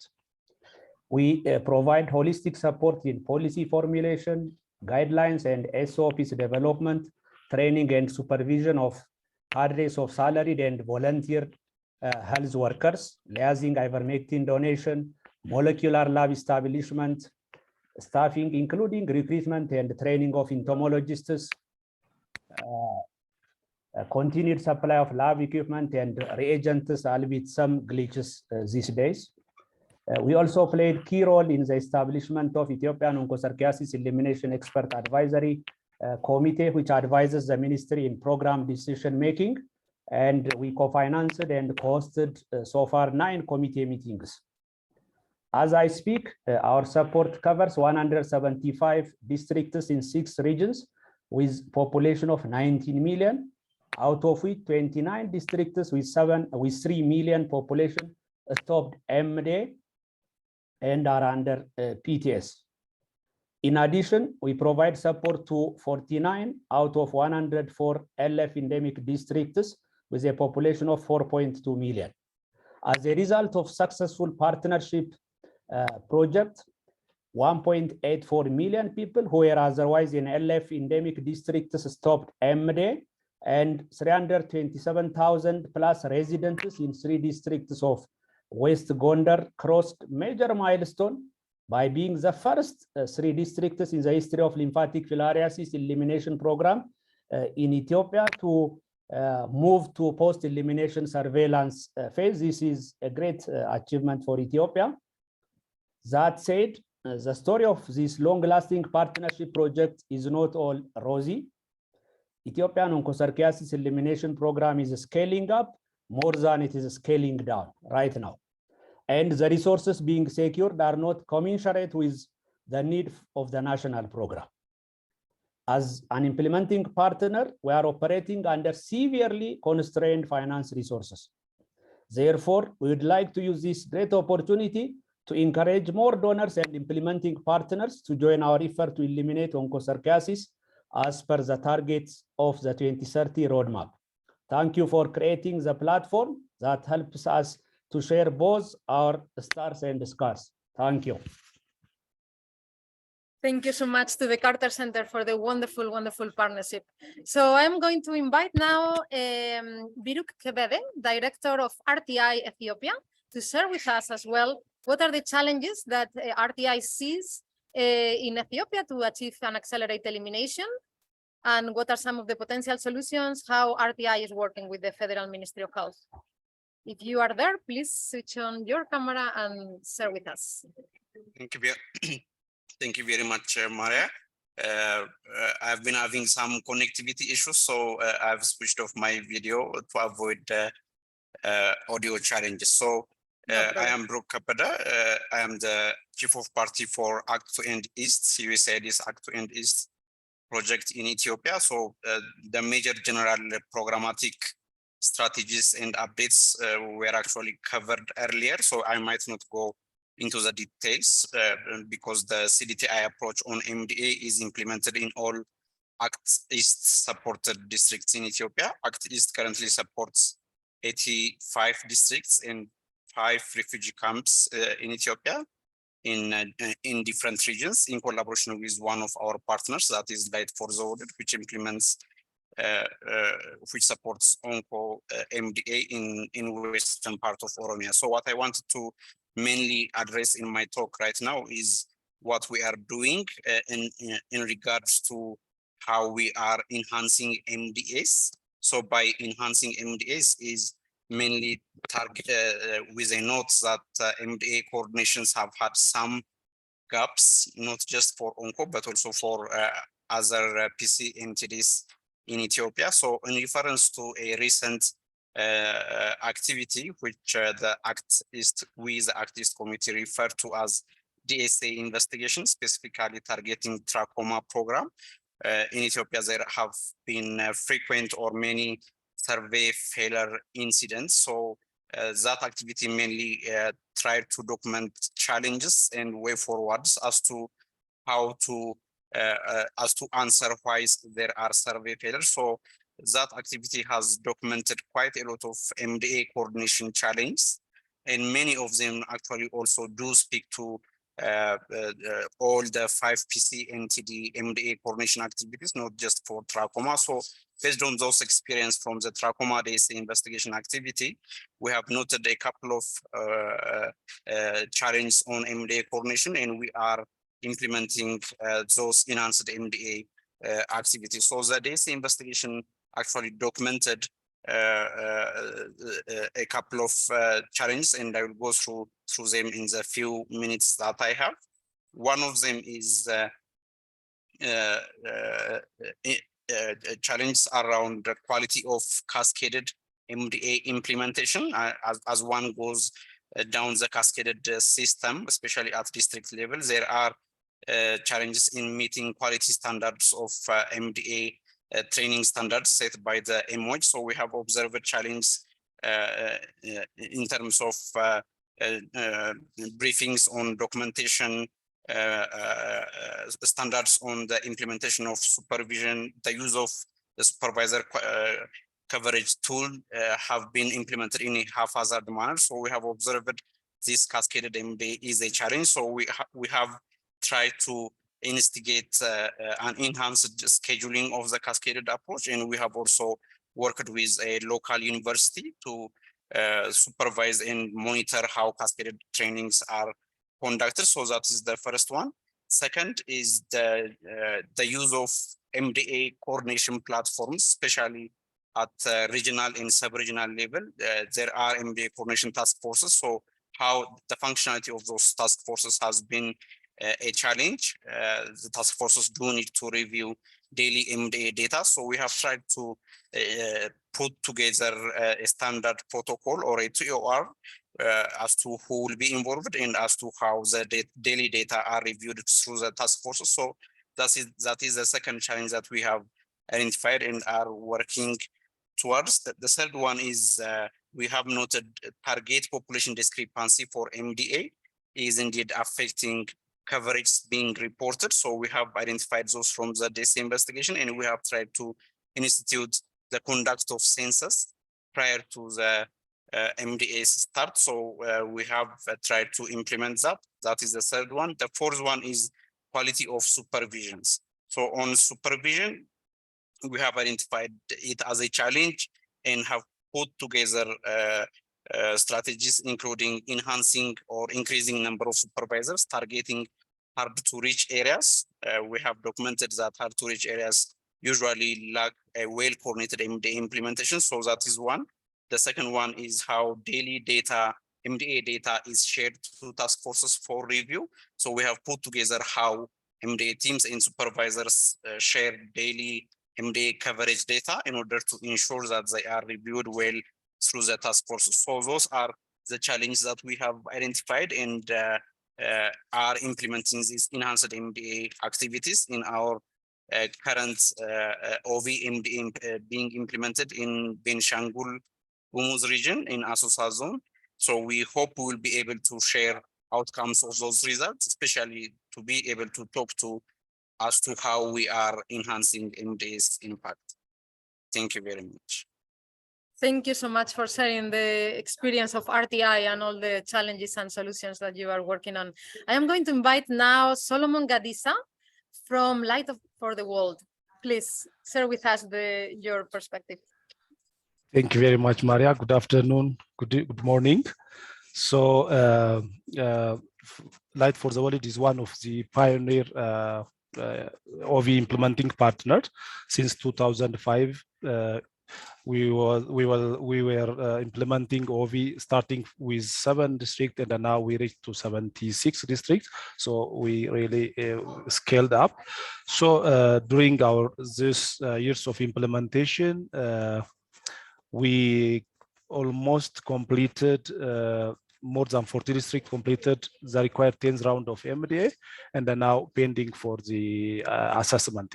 We provide holistic support in policy formulation, guidelines and SOPs development, training and supervision of hundreds of salaried and volunteer health workers, liaising ivermectin donation, molecular lab establishment, staffing, including recruitment and training of entomologists, continued supply of lab equipment and reagents, albeit some glitches these days. We also played key role in the establishment of Ethiopian Onchocerciasis Elimination Expert Advisory Committee, which advises the ministry in program decision making. And we co-financed and hosted so far 9 committee meetings. As I speak, our support covers 175 districts in 6 regions with population of 19 million, out of which 29 districts with 3 million population stopped MDA and are under PTS. In addition, we provide support to 49 out of 104 LF endemic districts with a population of 4.2 million. As a result of successful partnership project, 1.84 million people who were otherwise in LF endemic districts stopped MDA, and 327,000 plus residents in 3 districts of West Gondar crossed major milestone by being the first 3 districts in the history of lymphatic filariasis elimination program in Ethiopia to move to post-elimination surveillance phase. This is a great achievement for Ethiopia. That said, the story of this long-lasting partnership project is not all rosy. Ethiopian Onchocerciasis elimination program is scaling up more than it is scaling down right now. And the resources being secured are not commensurate with the need of the national program. As an implementing partner, we are operating under severely constrained finance resources. Therefore, we would like to use this great opportunity to encourage more donors and implementing partners to join our effort to eliminate onchocerciasis as per the targets of the 2030 roadmap. Thank you for creating the platform that helps us to share both our stars and scars. Thank you. Thank you so much to the Carter Center for the wonderful, wonderful partnership. So I'm going to invite now Biruk Kebede, Director of RTI Ethiopia, to share with us as well what are the challenges that RTI sees in Ethiopia to achieve an accelerated elimination, and what are some of the potential solutions, how RTI is working with the Federal Ministry of Health. If you are there, please switch on your camera and share with us. Thank you. Thank you very much, Maria. I've been having some connectivity issues, so I've switched off my video to avoid audio challenges. So I am Biruk Kebede. I am the Chief of Party for Act to End East, USAID's Act to End East project in Ethiopia. So the major general programmatic strategies and updates were actually covered earlier, so I might not go into the details because the CDTI approach on MDA is implemented in all Act East supported districts in Ethiopia. Act East currently supports 85 districts and 5 refugee camps in Ethiopia in different regions in collaboration with one of our partners, that is Light for the World, which implements which supports Onco MDA in western part of Oromia. So what I wanted to mainly address in my talk right now is what we are doing in regards to how we are enhancing MDAs. So by enhancing MDAs is mainly target with a note that MDA coordinations have had some gaps, not just for Onco, but also for other PC entities in Ethiopia. So in reference to a recent activity, which the Act East Committee referred to as DSA investigation, specifically targeting trachoma program. In Ethiopia, there have been frequent or many survey failure incidents. So that activity mainly tried to document challenges and way forwards as to how to answer why there are survey failures. So that activity has documented quite a lot of MDA coordination challenges, and many of them actually also do speak to all the 5PC NTD MDA coordination activities, not just for trachoma. So based on those experience from the trachoma DSA investigation activity, we have noted a couple of challenges on MDA coordination, and we are implementing those enhanced MDA activities. So the DSA investigation actually documented a couple of challenges, and I will go through them in the few minutes that I have. One of them is challenges around the quality of cascaded MDA implementation as one goes down the cascaded system, especially at district level. There are challenges in meeting quality standards of MDA training standards set by the MOH. So we have observed a challenge in terms of briefings on documentation, standards on the implementation of supervision, the use of the supervisor coverage tool have been implemented in a haphazard manner. So we have observed this cascaded MDA is a challenge. So we have tried to instigate an enhanced scheduling of the cascaded approach, and we have also worked with a local university to supervise and monitor how cascaded trainings are conducted. So that is the first one. Second is the use of MDA coordination platforms, especially at regional and sub-regional level. There are MDA coordination task forces. So how the functionality of those task forces has been a challenge. The task forces do need to review daily MDA data. So we have tried to put together a standard protocol or a TOR as to who will be involved and as to how the daily data are reviewed through the task forces. So that is the second challenge that we have identified and are working towards. The third one is we have noted target population discrepancy for MDA is indeed affecting coverage being reported. So we have identified those from the DSA investigation, and we have tried to institute the conduct of census prior to the MDA start. So we have tried to implement that. That is the third one. The fourth one is quality of supervisions. So on supervision, we have identified it as a challenge and have put together strategies, including enhancing or increasing number of supervisors, targeting hard to reach areas. We have documented that hard to reach areas usually lack a well-coordinated MDA implementation. So that is one. The second one is how daily data, MDA data is shared to task forces for review. So we have put together how MDA teams and supervisors share daily MDA coverage data in order to ensure that they are reviewed well through the task forces. So those are the challenges that we have identified and are implementing these enhanced MDA activities in our current OV MDA being implemented in Benishangul Gumuz region in Asosa zone. So we hope we will be able to share outcomes of those results, especially to be able to talk to as to how we are enhancing MDA's impact. Thank you very much. Thank you so much for sharing the experience of RTI and all the challenges and solutions that you are working on. I am going to invite now Solomon Gadisa from Light for the World. Please share with us your perspective. Thank you very much, Maria. Good afternoon, good morning. So Light for the World is one of the pioneer OV implementing partners. Since 2005, we were implementing OV starting with 7 districts, and now we reached to 76 districts. So we really scaled up. So during this years of implementation, we almost completed more than 40 districts completed the required 10th round of MDA, and are now pending for the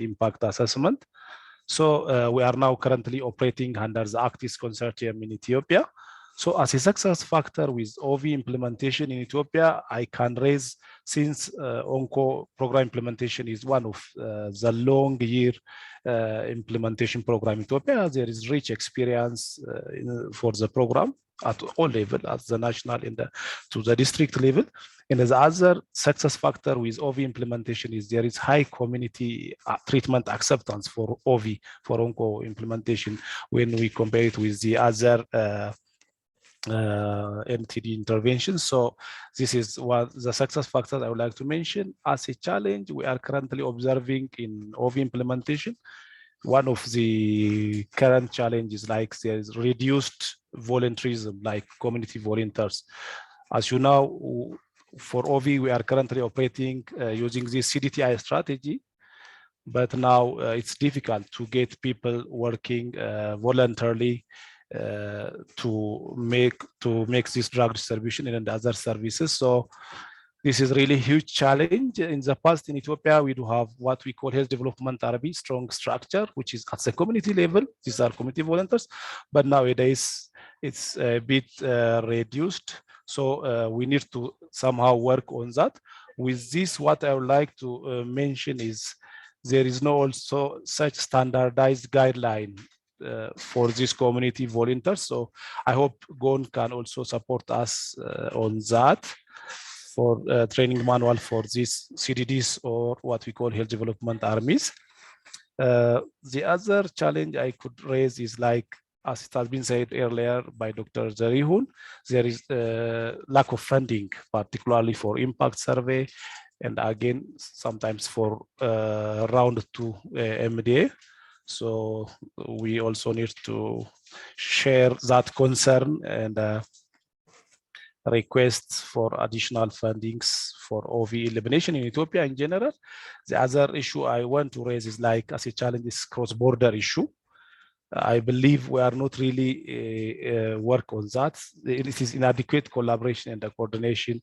impact assessment. So we are now currently operating under the ACTIS consortium in Ethiopia. So as a success factor with OV implementation in Ethiopia, I can raise, since ONCO program implementation is one of the long year implementation program in Ethiopia, there is rich experience for the program. at all levels, at the national and to the district level. And the other success factor with OV implementation is there is high community treatment acceptance for OV, for onco implementation, when we compare it with the other NTD interventions. So this is one the success factors I would like to mention. As a challenge, we are currently observing in OV implementation. One of the current challenges, like there is reduced volunteerism, like community volunteers. As you know, for OV, we are currently operating using the CDTI strategy, but now it's difficult to get people working voluntarily to make this drug distribution and other services. So this is really a huge challenge. In the past in Ethiopia, we do have what we call health development RB, strong structure, which is at the community level. These are community volunteers, but nowadays it's a bit reduced. So we need to somehow work on that. With this, what I would like to mention is there is no also such standardized guideline for this community volunteers. So I hope GON can also support us on that for training manual for these CDDs, or what we call health development armies. The other challenge I could raise is, like, as it has been said earlier by Dr. Zarihun, there is lack of funding, particularly for impact survey, and again, sometimes for round 2 MDA. So we also need to share that concern and requests for additional fundings for OV elimination in Ethiopia in general. The other issue I want to raise is, like, as a challenge, is cross-border issue. I believe we are not really work on that. It is inadequate collaboration and the coordination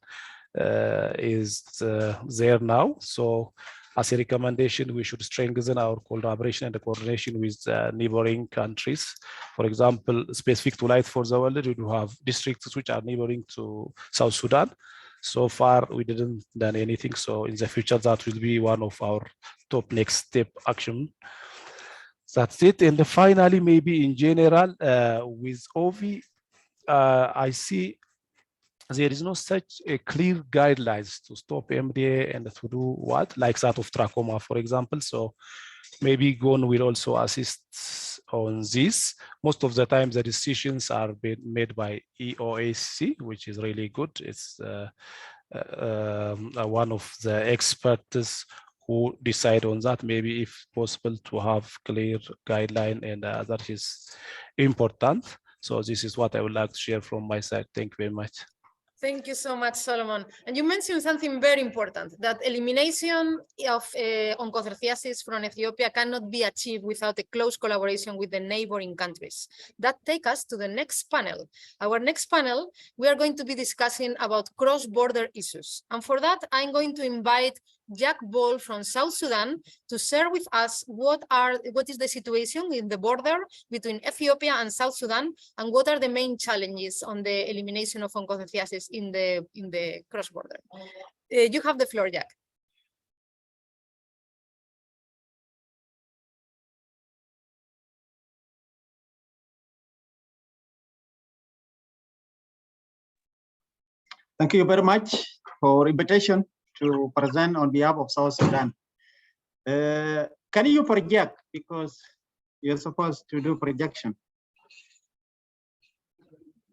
is there now. So as a recommendation, we should strengthen our collaboration and the coordination with neighboring countries. For example, specific to Light for the World, we do have districts which are neighboring to South Sudan. So far, we didn't done anything. So in the future, that will be one of our top next step action. That's it. And finally, maybe in general, with OV, I see there is no such a clear guidelines to stop MDA and to do what, like that of trachoma, for example. So maybe GON will also assist on this. Most of the time, the decisions are being made by EOAC, which is really good. It's one of the experts who decide on that. Maybe if possible to have clear guideline, and that is important. So this is what I would like to share from my side. Thank you very much. Thank you so much, Solomon. And you mentioned something very important, that elimination of onchocerciasis from Ethiopia cannot be achieved without a close collaboration with the neighboring countries. That takes us to the next panel. Our next panel, we are going to be discussing about cross-border issues. And for that, I'm going to invite Jack Ball from South Sudan to share with us what is the situation in the border between Ethiopia and South Sudan, and what are the main challenges on the elimination of onchocerciasis in the cross-border. You have the floor, Jack. Thank you very much for invitation to present on behalf of South Sudan. Can you project, because you're supposed to do projection?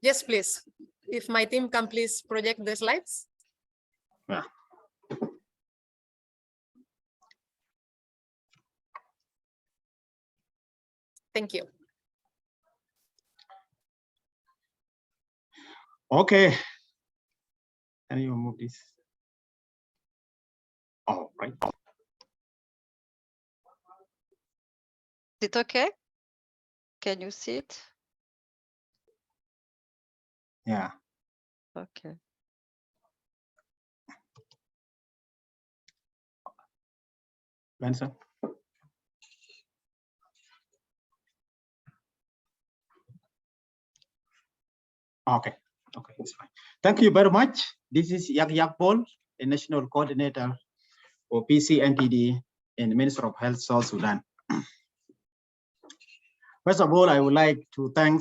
Yes, please. If my team can please project the slides. Yeah. Thank you. Okay. Can you move this? Oh, right. Is it okay? Can you see it? Yeah. Okay. Benson. Okay. Okay, it's fine. Thank you very much. This is Yak Bol, a national coordinator for PCNTD in the Ministry of Health, South Sudan. First of all, I would like to thank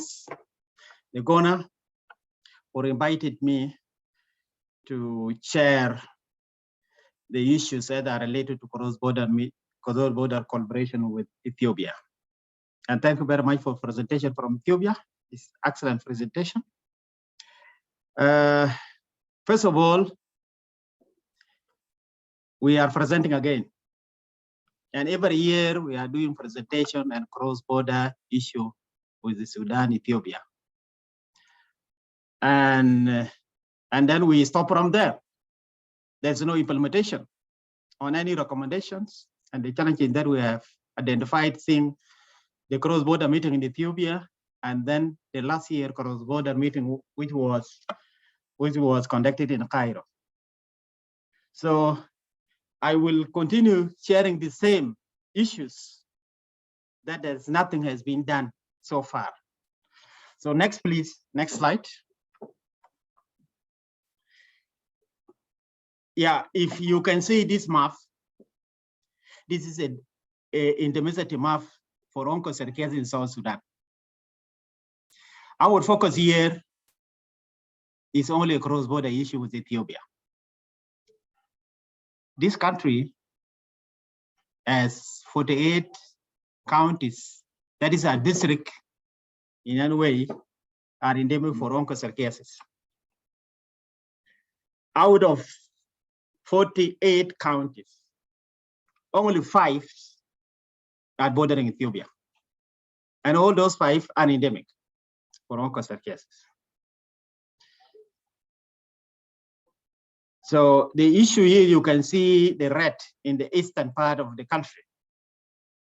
the GONA or invited me to share the issues that are related to cross-border collaboration with Ethiopia. And thank you very much for presentation from Ethiopia. It's excellent presentation. First of all, we are presenting again. And every year we are doing presentation and cross-border issue with the Sudan, Ethiopia. And then we stop from there. There's no implementation on any recommendations. And the challenge is that we have identified the cross-border meeting in Ethiopia, and then the last year cross-border meeting, which was conducted in Cairo. So I will continue sharing the same issues that nothing has been done so far. So next, please, next slide. Yeah, if you can see this map, this is an intermediate map for onchocerciasis in South Sudan. Our focus here is only a cross-border issue with Ethiopia. This country has 48 counties, that is a district in any way, are endemic for onchocerciasis. Out of 48 counties, only 5 are bordering Ethiopia. And all those 5 are endemic for onchocerciasis. So the issue here, you can see the red in the eastern part of the country.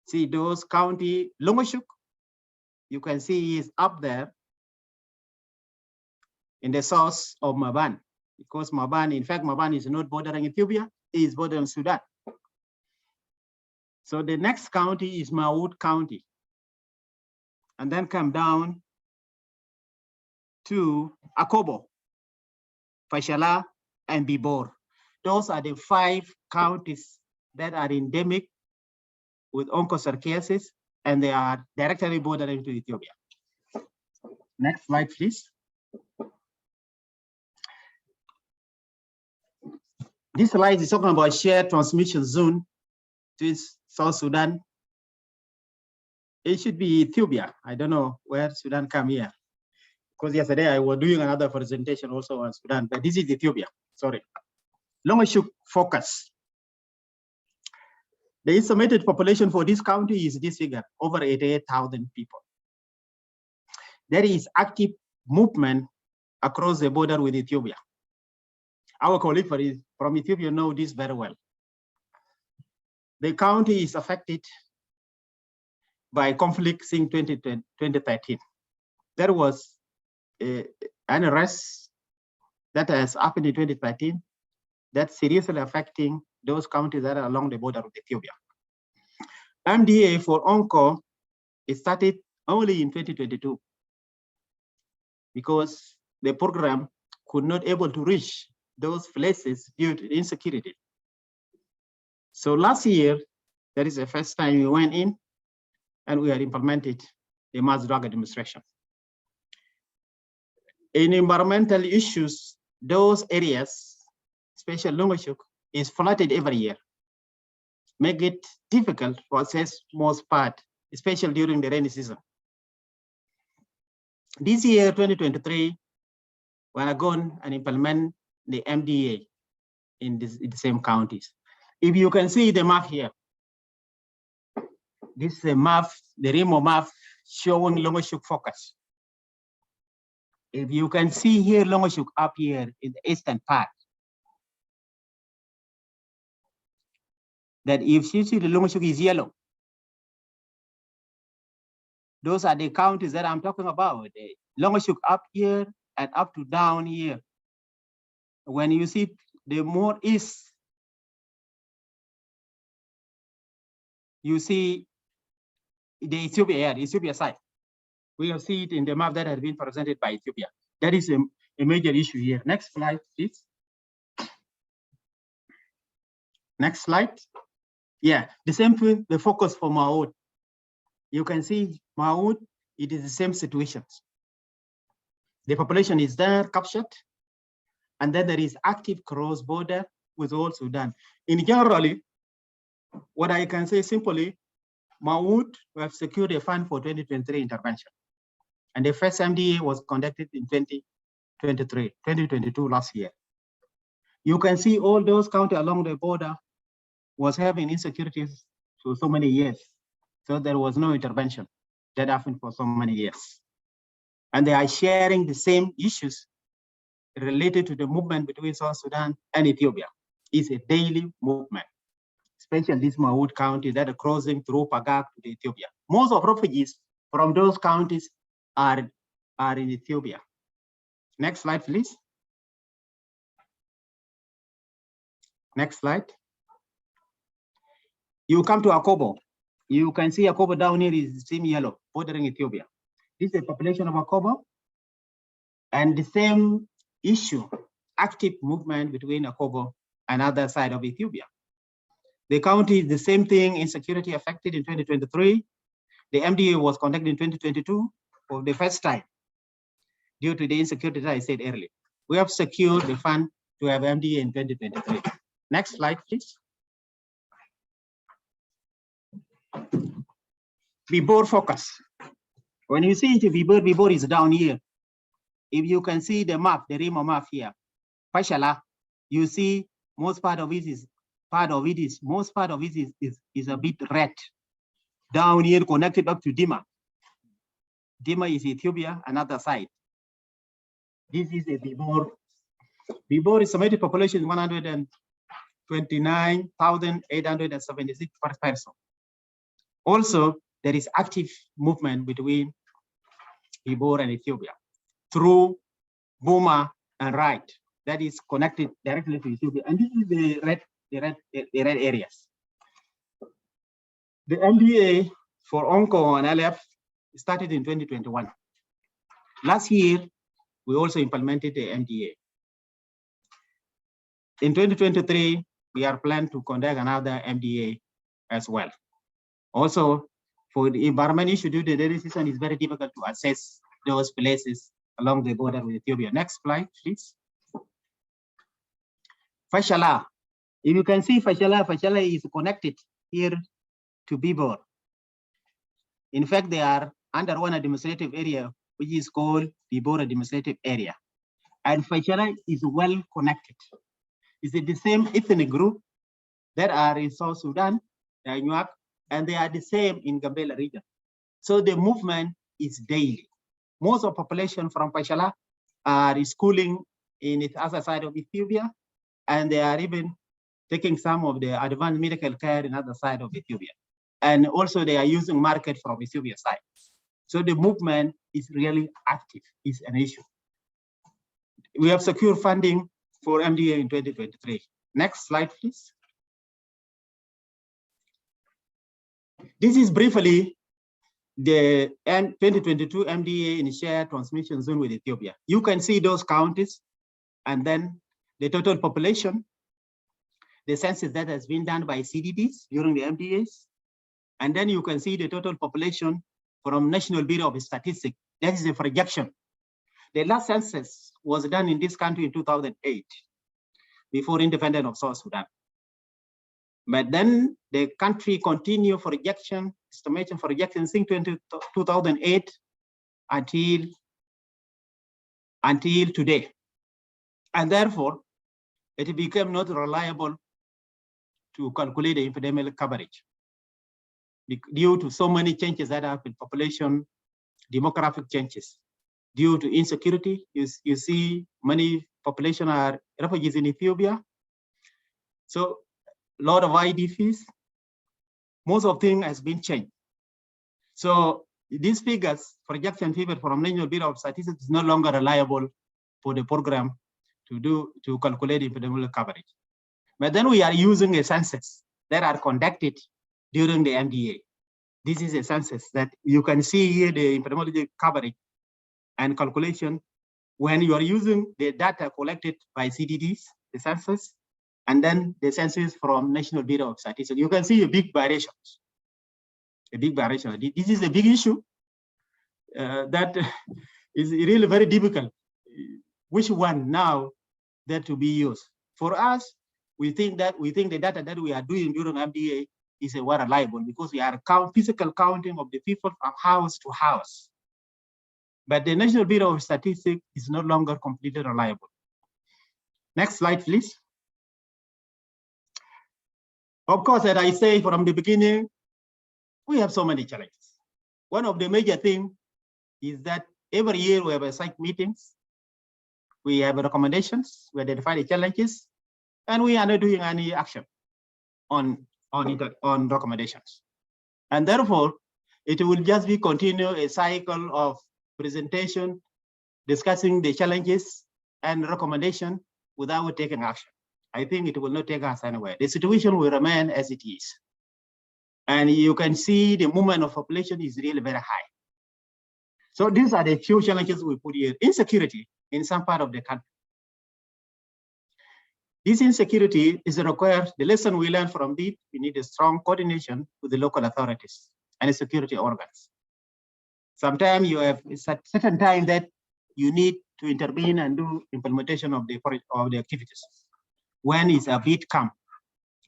See those county, Longashuk, you can see is up there in the south of Maban, because Maban, in fact, Maban is not bordering Ethiopia, it is bordering Sudan. So the next county is Maud County, and then come down to Akobo, Fashala, and Bibor. Those are the 5 counties that are endemic with onchocerciasis, and they are directly bordering to Ethiopia. Next slide, please. This slide is talking about shared transmission zone to South Sudan. It should be Ethiopia. I don't know where Sudan come here, because yesterday I was doing another presentation also on Sudan, but this is Ethiopia, sorry. Longashuk focus. The estimated population for this county is this figure, over 88,000 people. There is active movement across the border with Ethiopia. Our colleague from Ethiopia know this very well. The county is affected by conflict since 2013. There was an arrest that has happened in 2013 that's seriously affecting those counties that are along the border with Ethiopia. MDA for Onco, it started only in 2022 because the program could not able to reach those places due to insecurity. So last year, that is the first time we went in and we had implemented the mass drug administration. In environmental issues, those areas, especially Longashuk, is flooded every year, make it difficult to access most part, especially during the rainy season. This year, 2023, we are going and implement the MDA in the same counties. If you can see the map here, this is a map, the Remo map showing Longashuk focus. If you can see here, Longashuk up here in the eastern part, that if you see the Longashuk is yellow, those are the counties that I'm talking about. The Longashuk up here and up to down here. When you see the more east, you see the Ethiopia side. We will see it in the map that has been presented by Ethiopia. That is a major issue here. Next slide, please. Next slide. Yeah, the same thing, the focus for Maud. You can see Maud, it is the same situation. The population is there captured, and then there is active cross-border with all Sudan. In generally, what I can say simply, Maud have secured a fund for 2023 intervention. And the first MDA was conducted in 2022 last year. You can see all those counties along the border was having insecurities for so many years. So there was no intervention that happened for so many years. And they are sharing the same issues related to the movement between South Sudan and Ethiopia. It's a daily movement, especially this Maud county that are crossing through Pagak to Ethiopia. Most of refugees from those counties are in Ethiopia. Next slide, please. Next slide. You come to Akobo. You can see Akobo down here is the same yellow, bordering Ethiopia. This is the population of Akobo. And the same issue, active movement between Akobo and other side of Ethiopia. The county is the same thing, insecurity affected in 2023. The MDA was conducted in 2022 for the first time due to the insecurity that I said earlier. We have secured the fund to have MDA in 2023. Next slide, please. Bibor focus. When you see into Bibor is down here. If you can see the map, the Rima map here, Fashala, you see most part of it is a bit red. Down here connected up to Dima. Dima is Ethiopia, another side. This is a Bibor. Bibor estimated population is 129,876 per person. Also, there is active movement between Bibor and Ethiopia through Buma and Right, that is connected directly to Ethiopia. And this is the red areas. The MDA for ONCO and LF started in 2021. Last year, we also implemented the MDA. In 2023, we are planned to conduct another MDA as well. Also, for the environment issue due to the rainy season, it's very difficult to assess those places along the border with Ethiopia. Next slide, please. Fashala. If you can see Fashala is connected here to Bibor. In fact, they are under one administrative area, which is called Bibor administrative area. And Fashala is well connected. It's the same ethnic group that are in South Sudan, and they are the same in Gambela region. So the movement is daily. Most of population from Fashala are schooling in the other side of Ethiopia, and they are even taking some of the advanced medical care in other side of Ethiopia. And also they are using market from Ethiopia side. So the movement is really active, is an issue. We have secured funding for MDA in 2023. Next slide, please. This is briefly the 2022 MDA in shared transmission zone with Ethiopia. You can see those counties and then the total population, the census that has been done by CDDs during the MDAs. And then you can see the total population from National Bureau of Statistics. That is a projection. The last census was done in this country in 2008, before independence of South Sudan. But then the country continued for rejection, estimation for rejection since 2008 until today. And therefore, it became not reliable to calculate the epidemic coverage due to so many changes that have in population, demographic changes. Due to insecurity, you see many population are refugees in Ethiopia. So a lot of IDPs, most of things has been changed. So these figures, projection figure from National Bureau of Statistics is no longer reliable for the program to calculate epidemiological coverage. But then we are using a census that are conducted during the MDA. This is a census that you can see here the epidemiological coverage and calculation when you are using the data collected by CDDs, the census, and then the census from National Bureau of Statistics. You can see a big variation. A big variation. This is a big issue that It's really very difficult. Which one now that to be used? For us, we think the data that we are doing during MDA is well reliable because we are physical counting of the people from house to house. But the National Bureau of Statistics is no longer completely reliable. Next slide, please. Of course, as I say from the beginning, we have so many challenges. One of the major things is that every year we have a site meetings, we have recommendations, we identify the challenges, and we are not doing any action on recommendations. And therefore, it will just be continue a cycle of presentation, discussing the challenges and recommendation without taking action. I think it will not take us anywhere. The situation will remain as it is. And you can see the movement of population is really very high. So these are the few challenges we put here. Insecurity in some part of the country. This insecurity is required. The lesson we learned from this, we need a strong coordination with the local authorities and the security organs. Sometimes you have a certain time that you need to intervene and do implementation of the activities when it's a bit calm.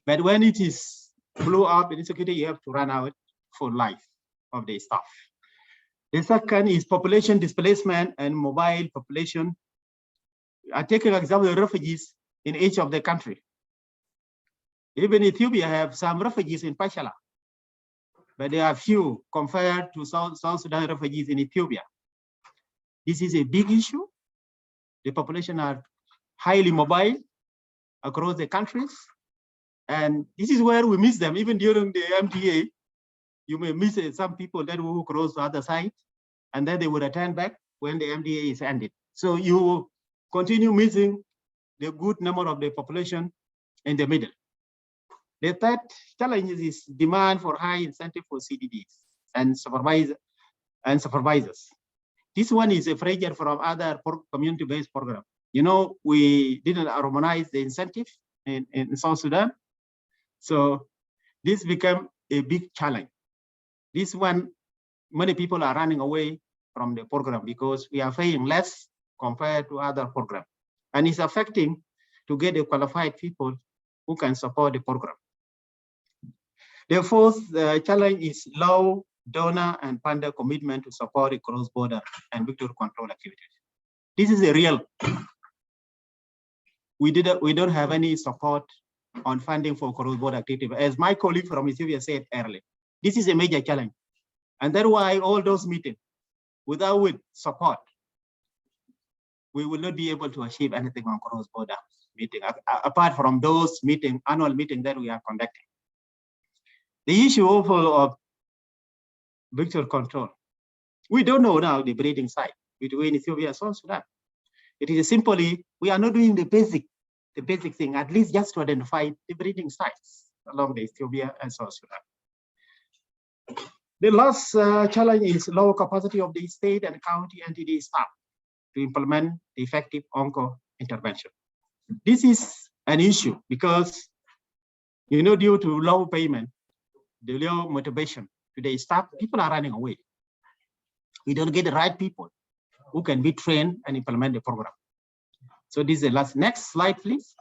But when it is blew up in insecurity, you have to run out for life of the staff. The second is population displacement and mobile population. I take an example of refugees in each of the country. Even Ethiopia have some refugees in Pashala, but they are few compared to South Sudan refugees in Ethiopia. This is a big issue. The population are highly mobile across the countries. And this is where we miss them. Even during the MTA, you may miss some people that will cross the other side, and then they will return back when the MTA is ended. So you continue missing the good number of the population in the middle. The third challenge is demand for high incentive for CDDs and supervisors. This one is a fragile from other community-based program. You know, we didn't harmonize the incentive in South Sudan. So this became a big challenge. This one, many people are running away from the program because we are paying less compared to other programs. And it's affecting to get the qualified people who can support the program. The fourth challenge is low donor and funder commitment to support the cross-border and victory control activities. This is a real. We don't have any support on funding for cross-border activity. As my colleague from Ethiopia said earlier, this is a major challenge. And that's why all those meetings, without support, we will not be able to achieve anything on cross-border meeting, apart from those annual meetings that we are conducting. The issue of victory control. We don't know now the breeding site between Ethiopia and South Sudan. It is simply, we are not doing the basic thing, at least just to identify the breeding sites along the Ethiopia and South Sudan. The last challenge is low capacity of the state and county entity staff to implement the effective onco intervention. This is an issue because, you know, due to low payment, the low motivation to the staff, people are running away. We don't get the right people who can be trained and implement the program. So this is the last. Next slide, please.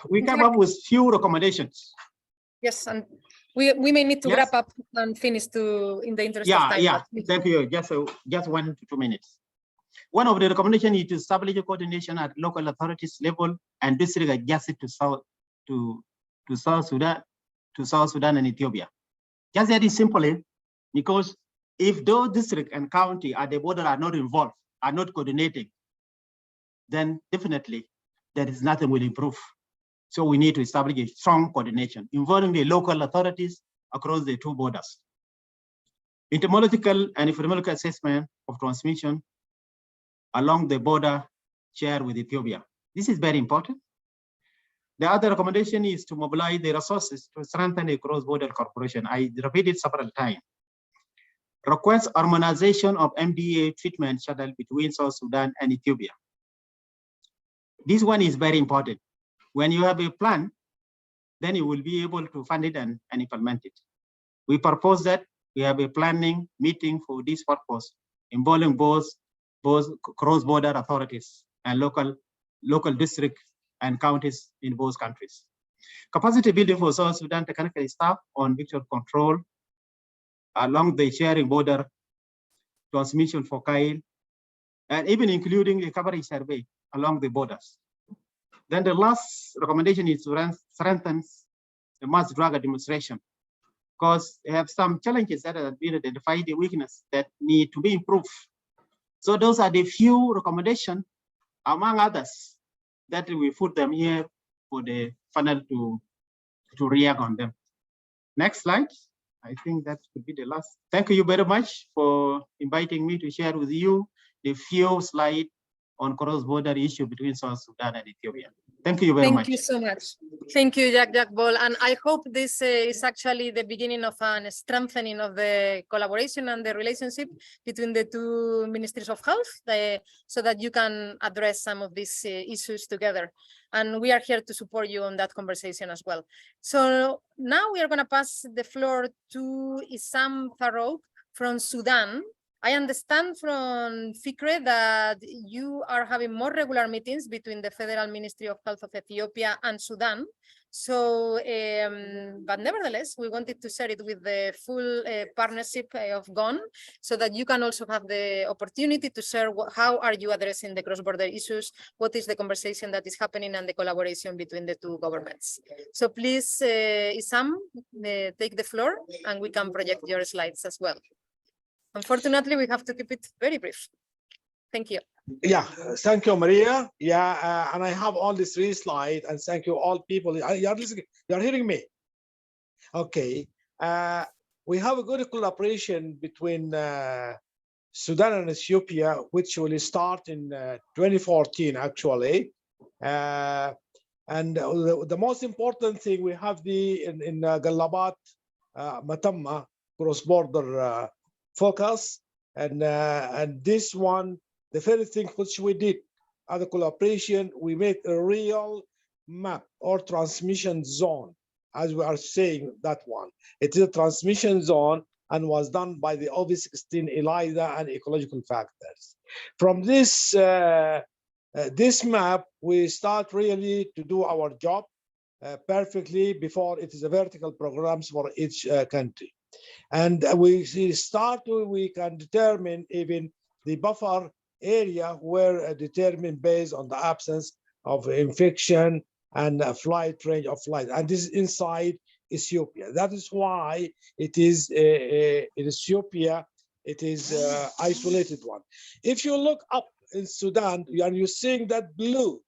We come up with few recommendations. Yes, and we may need to wrap up and finish in the interest of time. Yeah, thank you. Just 1 to 2 minutes. One of the recommendations is to establish a coordination at local authorities level and district adjusted to South Sudan and Ethiopia. Just that is simply because if those district and county at the border are not involved, are not coordinating, then definitely there is nothing will improve. So we need to establish a strong coordination involving the local authorities across the two borders. Entomological and epidemiological assessment of transmission along the border shared with Ethiopia. This is very important. The other recommendation is to mobilize the resources to strengthen a cross-border cooperation. I repeated several times. Request harmonization of MDA treatment schedule between South Sudan and Ethiopia. This one is very important. When you have a plan, then you will be able to fund it and implement it. We propose that we have a planning meeting for this purpose, involving both cross-border authorities and local district and counties in both countries. Capacity building for South Sudan technical staff on vector control along the sharing border, transmission for Kyle, and even including the coverage survey along the borders. Then the last recommendation is to strengthen the mass drug administration, because they have some challenges that have been identified, the weakness that need to be improved. So those are the few recommendations, among others, that we put them here for the panel to react on them. Next slide. I think that could be the last. Thank you very much for inviting me to share with you the few slides on cross-border issue between South Sudan and Ethiopia. Thank you very much. Thank you so much. Thank you, Jack Ball. And I hope this is actually the beginning of a strengthening of the collaboration and the relationship between the two ministries of health, so that you can address some of these issues together. And we are here to support you on that conversation as well. So now we are going to pass the floor to Issam Farouk from Sudan. I understand from Fikre that you are having more regular meetings between the Federal Ministry of Health of Ethiopia and Sudan. So, but nevertheless, we wanted to share it with the full partnership of GON, so that you can also have the opportunity to share how are you addressing the cross-border issues, what is the conversation that is happening, and the collaboration between the two governments. So please, Issam, take the floor, and we can project your slides as well. Unfortunately, we have to keep it very brief. Thank you. Yeah, thank you, Maria. Yeah, and I have all these 3 slides, and thank you all people. You're listening, you're hearing me. Okay. We have a good collaboration between Sudan and Ethiopia, which will start in 2014, actually. And the most important thing, we have in Galabat, Matamma, cross-border focus, and this one, the very thing which we did as a collaboration, we made a real map or transmission zone, as we are saying that one. It is a transmission zone and was done by the OV16 ELISA and ecological factors. From this this map, we start really to do our job perfectly before it is a vertical programs for each country. And we can determine even the buffer area where determined based on the absence of infection and flight range of flight. And this is inside Ethiopia. That is why it is in Ethiopia, it is isolated one. If you look up in Sudan, and you're seeing that blue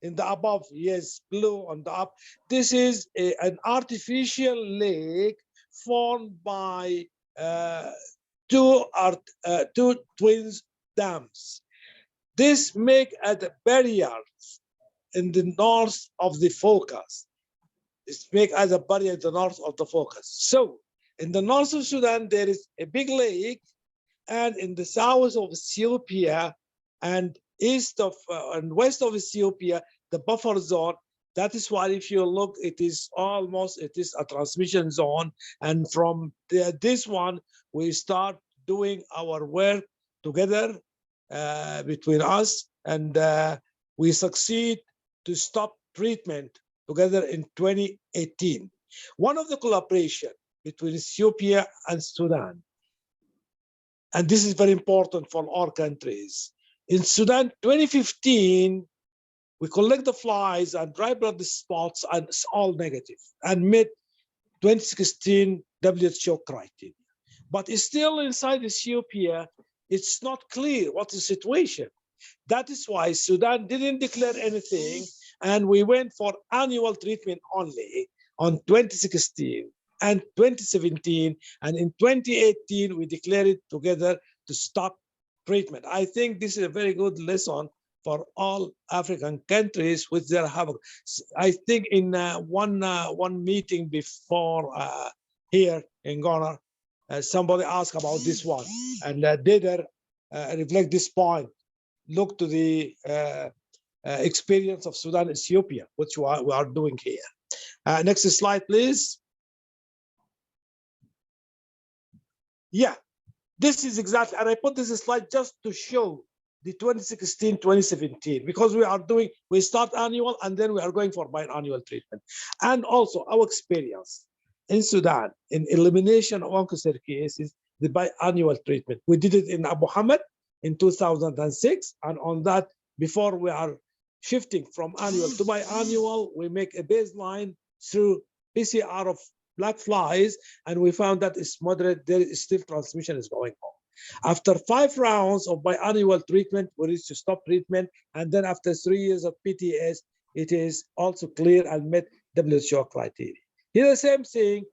in the above, yes, blue on the up, this is an artificial lake formed by two twins dams. This make a barrier in the north of the focus. This make as a barrier in the north of the focus. So in the north of Sudan, there is a big lake, and in the south of Ethiopia and east of and west of Ethiopia, the buffer zone. That is why if you look, it is a transmission zone. And from this one, we start doing our work together between us, and we succeed to stop treatment together in 2018. One of the collaboration between Ethiopia and Sudan, and this is very important for all countries. In Sudan, 2015, we collect the flies and dry blood spots, and it's all negative, and met 2016 WHO criteria. But it's still inside Ethiopia, it's not clear what the situation. That is why Sudan didn't declare anything, and we went for annual treatment only on 2016 and 2017, and in 2018, we declared it together to stop treatment. I think this is a very good lesson for all African countries with their havoc. I think in one meeting before here in Ghana, somebody asked about this one, and did reflect this point. Look to the experience of Sudan, Ethiopia, which we are doing here. Next slide, please. Yeah, this is exactly, and I put this slide just to show the 2016, 2017, because we start annual and then we are going for biannual treatment. And also our experience in Sudan in elimination of oncocer cases, the biannual treatment. We did it in Abu Hamad in 2006, and on that, before we are shifting from annual to biannual, we make a baseline through PCR of black flies, and we found that it's moderate, there is still transmission is going on. After 5 rounds of biannual treatment, we reached to stop treatment, and then after 3 years of PTS, it is also clear and met WHO criteria. Here the same thing,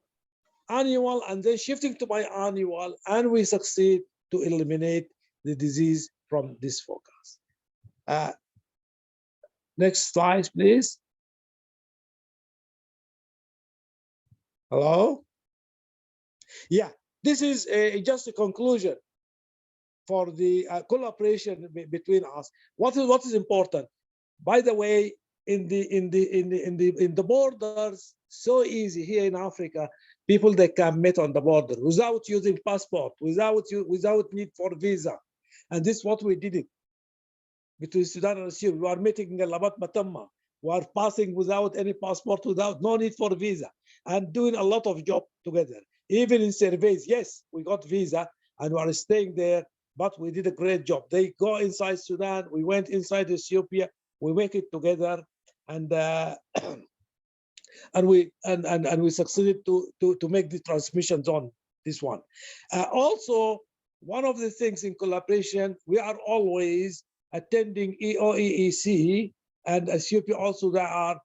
annual and then shifting to biannual, and we succeed to eliminate the disease from this focus. Next slide, please. Hello? Yeah, this is just a conclusion for the collaboration between us. What is important? By the way, in the borders, so easy here in Africa, people they can meet on the border without using passport, without need for visa, and this is what we did it between Sudan and Ethiopia. We are meeting in Labat Matamma. We are passing without any passport, without no need for visa, and doing a lot of job together. Even in surveys, yes, we got visa and we are staying there, but we did a great job. They go inside Sudan, we went inside Ethiopia, we make it together, and and we succeeded to make the transmissions on this one. Also, one of the things in collaboration, we are always attending OEEC, and Ethiopia also they are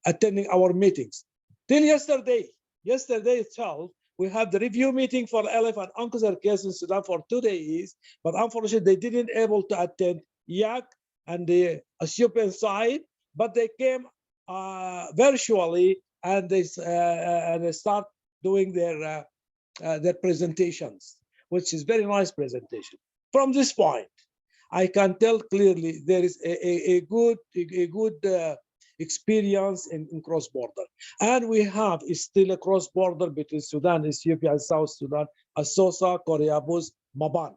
attending our meetings. Till yesterday itself, we had the review meeting for LF and oncocer case in Sudan for 2 days, but unfortunately they didn't able to attend YAC and the Ethiopian side, but they came virtually, and they start doing their presentations, which is very nice presentation. From this point, I can tell clearly there is a good experience in cross-border, and we have still a cross-border between Sudan, Ethiopia, and South Sudan, Asosa, Koreabus, Maban,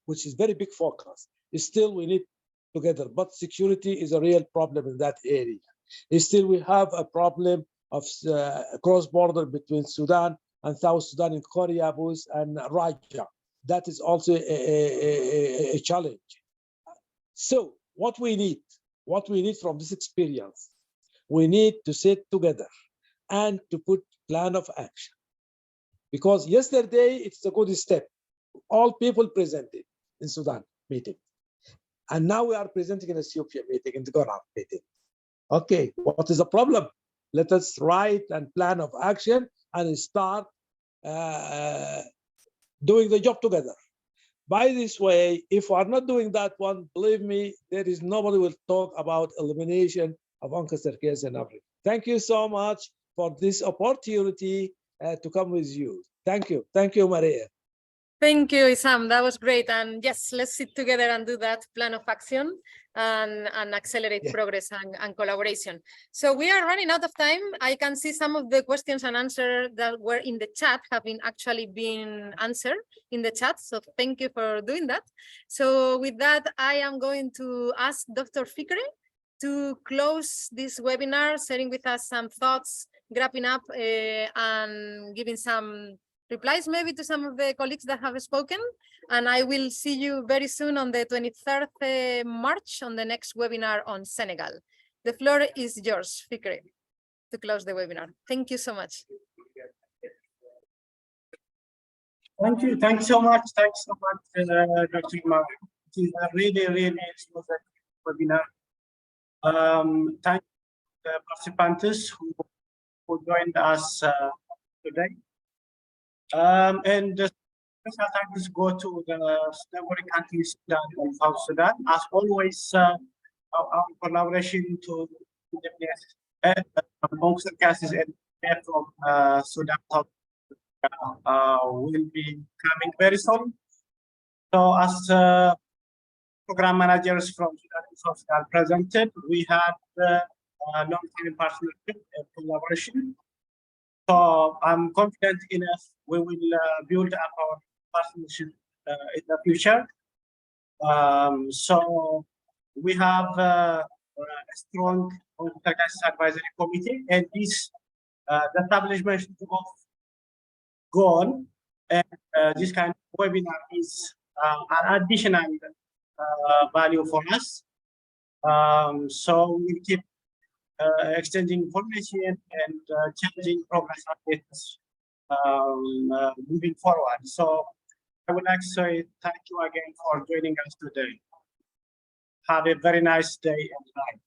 which is very big focus. Still, we need together, but security is a real problem in that area. Still, we have a problem of cross-border between Sudan and South Sudan in Koreabus and Raja. That is also a challenge. So what we need from this experience, we need to sit together and to put plan of action. Because yesterday, it's a good step. All people presented in Sudan meeting. And now we are presenting in Ethiopia meeting, in the Goran meeting. Okay, what is the problem? Let us write and plan of action and start doing the job together. By this way, if we are not doing that one, believe me, there is nobody will talk about elimination of oncocer case in Africa. Thank you so much for this opportunity to come with you. Thank you. Thank you, Maria. Thank you, Isam. That was great. And yes, let's sit together and do that plan of action and accelerate progress and collaboration. So we are running out of time. I can see some of the questions and answers that were in the chat have actually been answered in the chat. So thank you for doing that. So with that, I am going to ask Dr. Fikri to close this webinar, sharing with us some thoughts, wrapping up and giving some replies maybe to some of the colleagues that have spoken. And I will see you very soon on the 23rd March on the next webinar on Senegal. The floor is yours, Fikri, to close the webinar. Thank you so much. Thank you. Thanks so much. Thanks so much, Dr. Imam. It is a really smooth webinar. Thank the participants who joined us today. And just I just go to the neighboring countries, Sudan and South Sudan. As always, our collaboration to the oncocer cases and from Sudan, South will be coming very soon. So as program managers from Sudan and South Sudan presented, we have long-term partnership and collaboration. So I'm confident enough we will build up our partnership in the future. So we have a strong advisory committee, and this the establishment of GON and this kind of webinar is an additional value for us. So we keep exchanging information and changing progress updates moving forward. So I would like to say thank you again for joining us today. Have a very nice day and night.